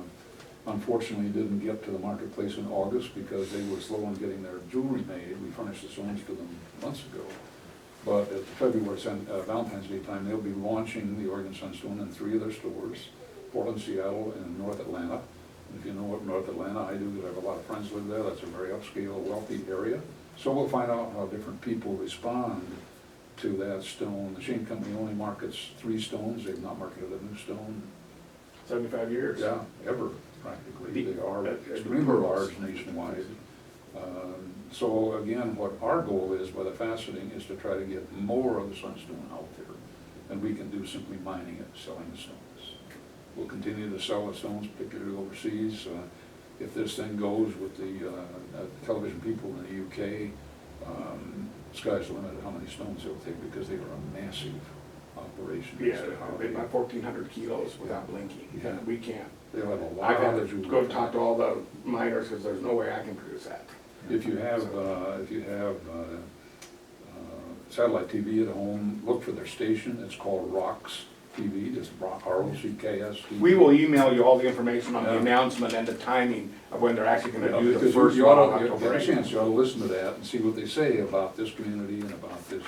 unfortunately didn't get to the marketplace in August because they were slow in getting their jewelry made. We furnished the stones to them months ago. But at the February Valentine's Day time, they'll be launching the Oregon Sunstone in 3 of their stores, Portland, Seattle, and North Atlanta. And if you know what North Atlanta, I do, because I have a lot of friends live there. That's a very upscale, wealthy area. So we'll find out how different people respond to that stone. The Shane company only markets 3 stones. They've not marketed a new stone. 75 years. Yeah, ever, practically. They are extremely large nationwide. So again, what our goal is by the faceting is to try to get more of the sunstone out there than we can do simply mining it, selling the stones. We'll continue to sell the stones, particularly overseas. If this thing goes with the television people in the UK, sky's the limit how many stones they'll take, because they are a massive operation. Yeah, they about 1,400 kilos without blinking, Yeah. and we can't. They'll have a lot I've had of to jewelry. go talk to all the miners, because there's no way I can produce that. If you have satellite TV at home, look for their station. It's called ROCKS TV, just ROCKS TV. We will email you all the information on the Yeah. announcement and the timing of when they're actually Yeah, gonna do the because first you one ought on to, you October have a 8th. chance, you ought to listen to that and see what they say about this community and about this.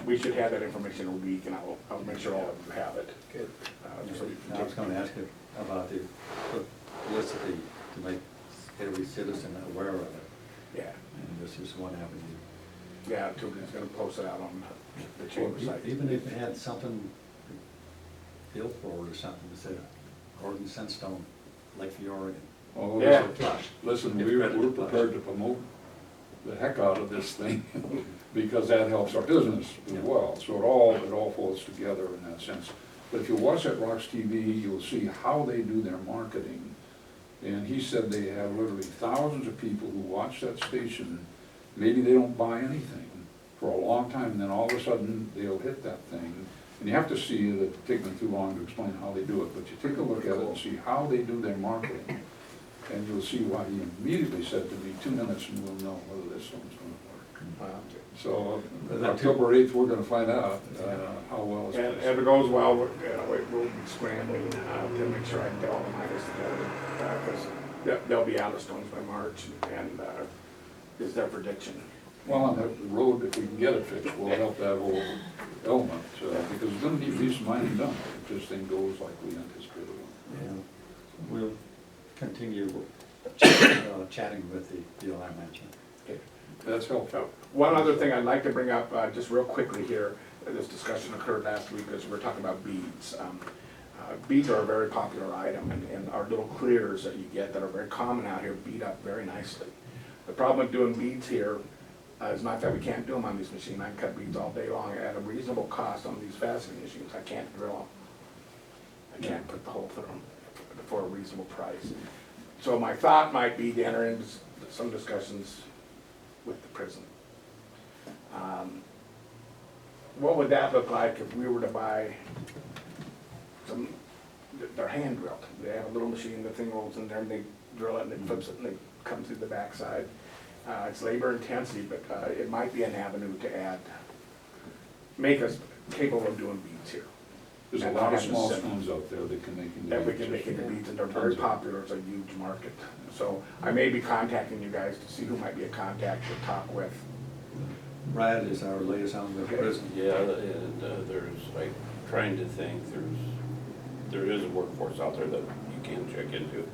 We should have that information in a week, and I'll make sure all of you have it. Good. So you I was gonna ask you about the publicity to make every citizen aware of it, Yeah, and this is one avenue. yeah, Tucum's gonna post it out on the chamber site. Even if it had something billboard or something that said Gordon Sandstone, Lakeview, Oregon. Oh, Yeah. listen, It's we're better to prepared to promote the heck out of this thing, because that helps our business as Yeah. well. So it all falls together in that sense. But if you watch that ROCKS TV, you'll see how they do their marketing. And he said they have literally thousands of people who watch that station. Maybe they don't buy anything for a long time, and then all of a sudden, they'll hit that thing. And you have to see it, it'd take me too long to explain how they do it, but you take a look at it and see how they do their marketing. And you'll see why he immediately said to me, 2 minutes and we'll know whether this one's gonna work. Wow. So, But that October 8th, we're gonna find out how well it's. And if it goes well, we'll be scrambling to make sure I can get all the miners together, because they'll be out of stones by March, and is their prediction. Well, on the road, if we can get it fixed, will help that whole element, because it's gonna need to be some mining done, if this thing goes like we anticipated. And we'll continue chatting with the deal I mentioned. Okay. That's helpful. One other thing I'd like to bring up, just real quickly here, this discussion occurred last week, as we're talking about beads. Beads are a very popular item, and our little clears that you get that are very common out here bead up very nicely. The problem with doing beads here is not that we can't do them on these machines. I can cut beads all day long at a reasonable cost on these fastening machines. I can't drill them. I can't put the hole through them for a reasonable price. So my thought might be to enter into some discussions with the prison. What would that look like if we were to buy some, they're hand drilled. They have a little machine, the thing rolls in there, and they drill it, and it flips it, and they come through the backside. It's labor intensive, but it might be an avenue to add, make us capable of doing beads here. There's a lot of small stones out there that can make. That we can make into beads, and they're very popular, it's a huge market. So I may be contacting you guys to see who might be a contact to talk with. Brad is our liaison with the prison. Yeah, and there's, like, trying to think, there is a workforce out there that you can check into.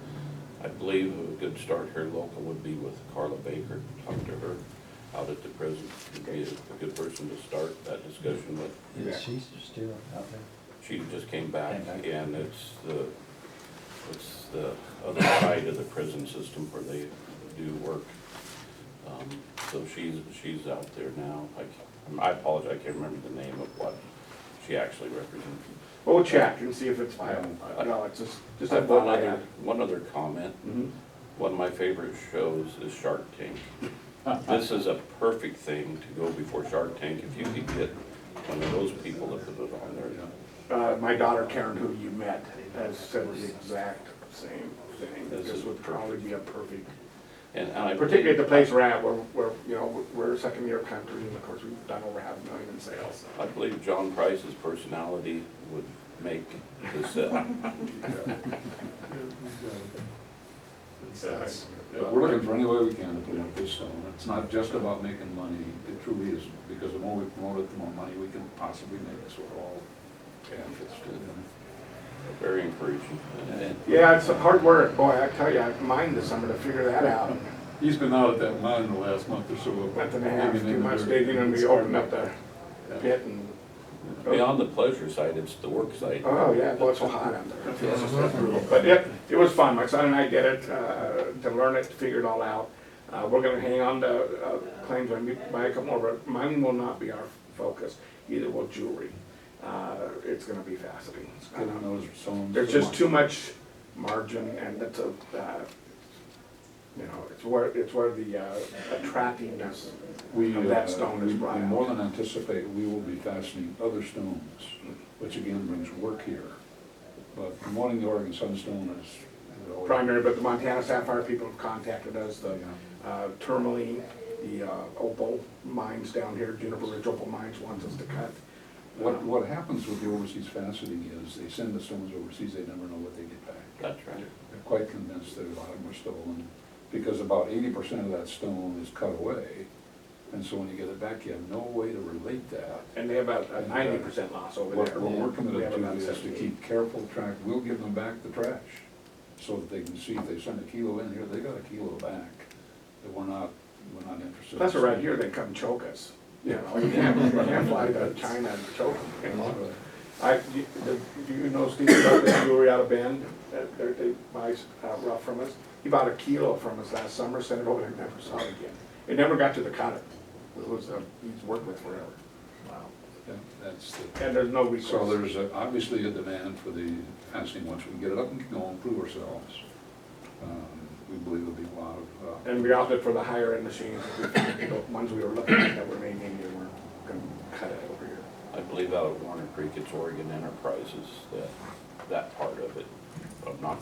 I believe a good start here local would be with Carla Baker, talk to her out at the prison. Would be a good person to start that discussion with. Is she still out there? She just came back, Came back. and it's the other side of the prison system where they do work. So she's out there now. I apologize, I can't remember the name of what she actually represents. We'll check and see if it's viable. No, it's just a thought I had. One other comment. Mhm. One of my favorite shows is Shark Tank. This is a perfect thing to go before Shark Tank if you could get one of those people to put it on there. My daughter Karen, who you met, has said the exact same thing. That this would probably be a perfect, And I particularly at the place we're at, where, you know, we're a second year country, and of course, we've done over $500,000 in sales. I believe John Price's personality would make this set. We're looking for any way we can to put up this stone. It's not just about making money, it truly is, because the more we promote it, the more money we can possibly make, so it all benefits to them. Very encouraging. And Yeah, it's hard work, boy, I tell you, I mined this summer to figure that out. He's been out at that mine the last month or so. Month and a half, digging 2 into months there. digging, and we opened up the pit and. beyond the pleasure side, it's the work side. Oh, yeah, well, it's so hot out there. But it was fun. My son and I did it, to learn it, to figure it all out. We're gonna hang on to claims, when we buy a couple more, but mining will not be our focus. Either will jewelry. It's gonna be fascinating. Getting those stones. There's just too much margin, and that's You know, it's where the attractiveness We, of that stone is we brought more out. than anticipate, we will be fastening other stones, which again brings work here. But promoting the Oregon Sunstone is always. Primary, but the Montana Sapphire people have contacted us, the tourmaline, the opal mines down here, Juniper Ridge Opal Mines wants us to cut. What happens with the overseas faceting is they send the stones overseas, they never know what they get back. That's right. They're quite convinced that a lot of them are stolen, because about 80% of that stone is cut away. And so when you get it back, you have no way to relate that. And they have about a 90% loss over What there. we're We committed have about to is to 17. keep careful track, we'll give them back the trash, so that they can see if they send a kilo in here, they got a kilo back, that we're not interested. That's right here, they come choke us. You know, you can't fly to China and choke them. You know? Do you know Steve about the jewelry out of Bend? They buy rough from us. He bought a kilo from us last summer, sent it over there, never saw it again. It never got to the cutter. It was, he's worked with forever. Wow. Yeah, that's the. And there's no So recourse. there's obviously a demand for the fastening once we get it up and going, prove ourselves. We believe there'll be a lot of. And we opted for the higher end machines, the ones we were looking at that were maybe we weren't gonna cut it over here. I believe out of Warner Creek, it's Oregon Enterprises, that part of it. I'm not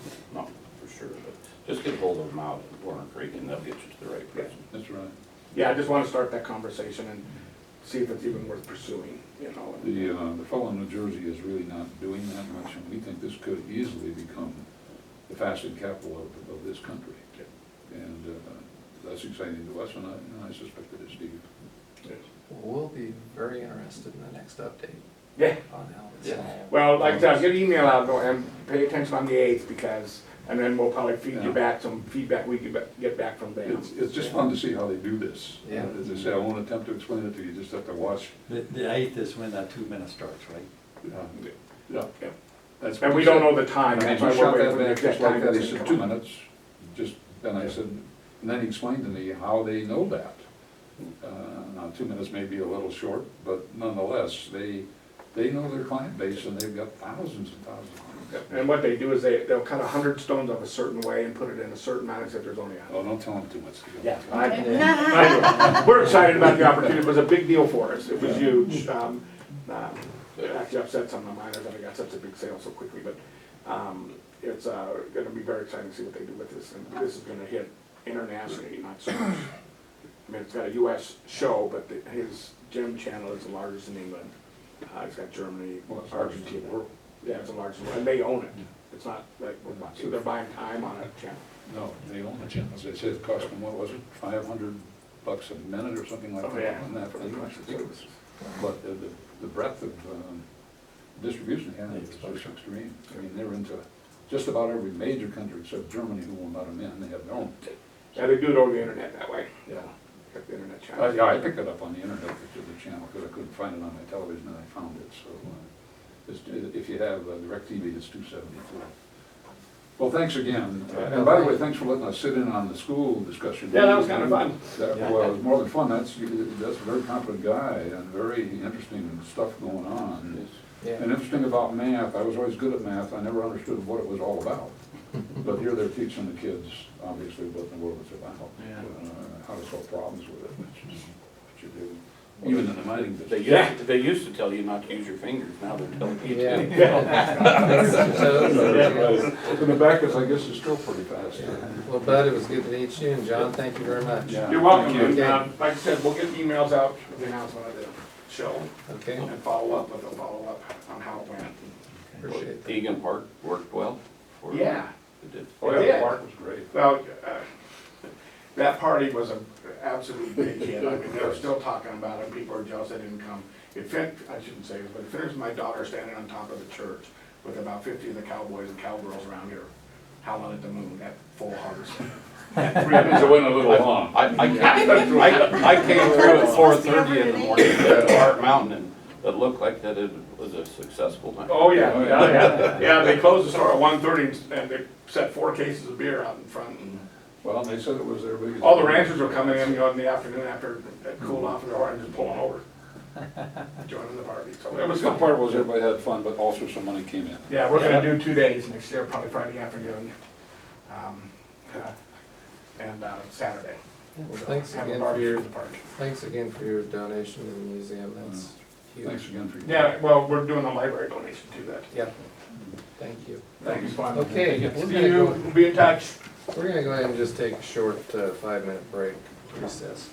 for sure, but just get hold of them out at Warner Creek and they'll get you to the right person. That's right. Yeah, I just wanna start that conversation and see if it's even worth pursuing, you know. The fellow in New Jersey is really not doing that much, and we think this could easily become the fastening capital of this country. And that's exciting to us, and I suspect it is Steve. We'll be very interested in the next update Yeah, on how it's Yeah. all. well, like I said, I'll get an email out and pay attention on the 8th because, and then we'll probably feed Yeah. you back some feedback we can get back from them. It's just fun to see how they do this. Yeah. As I say, I won't attempt to explain it to you, you just have to watch. The 8th is when that 2-minute starts, right? Yeah. Yeah. That's And what we he don't said. know the time, I mean, that's he why shot we're waiting that for the back exact just like time. that, he that's said gonna 2 come. minutes, just, and I said, and then he explained to me how they know that. Now, 2 minutes may be a little short, but nonetheless, they know their client base, and they've got thousands and thousands of clients. And what they do is they'll cut 100 stones up a certain way and put it in a certain amount, except there's only 100. Oh, don't tell them too much. Yeah, we're excited about the opportunity. It was a big deal for us. It was huge. It actually upset some of the miners that we got such a big sale so quickly, but it's gonna be very exciting to see what they do with this. And this is gonna hit internationally, not so much. I mean, it's got a US show, but his gem channel is the largest in England. It's got Germany, Well, it's largest in the Argentina. world. Yeah, it's the largest, and they own it. It's not like, they're buying time on a channel. No, they own the channels. They said it cost them, what was it, $500 a minute or something like Oh, that? yeah. And that, For the commercial ridiculous. But the breadth of distribution, yeah, The it's exposure. extreme. I mean, they're into just about every major country except Germany, who won't let them in. They have their own. Yeah, they do it over the internet that way. Yeah. Got the internet channel. Yeah, I picked it up on the internet, the channel, because I couldn't find it on my television, and I found it, so, if you have DirecTV, it's $2.72. Well, thanks again, and by the way, thanks for letting us sit in on the school discussion. Yeah, that was kind of fun. Well, it was more than fun, that's a very competent guy, and very interesting stuff going on. Yeah. And interesting about math, I was always good at math, I never understood what it was all about. But here they're teaching the kids, obviously, what in the world it's about. How to solve problems with it, which is what you do, even in the mining business. They used to tell you not to use your fingers, now they're telling you Yeah. And the backers, I guess, is still pretty fast. Well, Bud, it was good to meet you, and John, thank you very much. Yeah. You're welcome, Thank you. and like I said, we'll get emails out with the announcement of the show Okay, and follow up with a follow-up on how it went. appreciate that. Egan Park worked well? for- Yeah. It did. Oh, Yeah, yeah. the park was great. Well, that party was an absolute big hit. I mean, they're still talking about it, people are jealous they didn't come. I shouldn't say this, but it finished with my daughter standing on top of the church with about 50 of the cowboys and cowgirls around here howling at the moon at full hearts. It went a little long. I came through at 4:30 in the morning at Hart Mountain, and it looked like that it was a successful night. Oh, yeah. Yeah, they closed the store at 1:30 and they set 4 cases of beer out in front. And Well, they said it was their biggest. all the ranchers were coming in, in the afternoon after it cooled off in the orange and pulling over, joining the party. So it was The fun. good part was everybody had fun, but also some money came in. Yeah, we're gonna do 2 days next year, probably Friday afternoon. and Saturday. Well, thanks Have a again for barbecue your, in the park. thanks again for your donation to the museum, that's Thanks huge. again for your. Yeah, well, we're doing a library donation to that. Yep, thank you. Thanks, Glenn. Okay, we're See gonna you, go, we'll be in touch. we're gonna go ahead and just take a short 5-minute break, recess.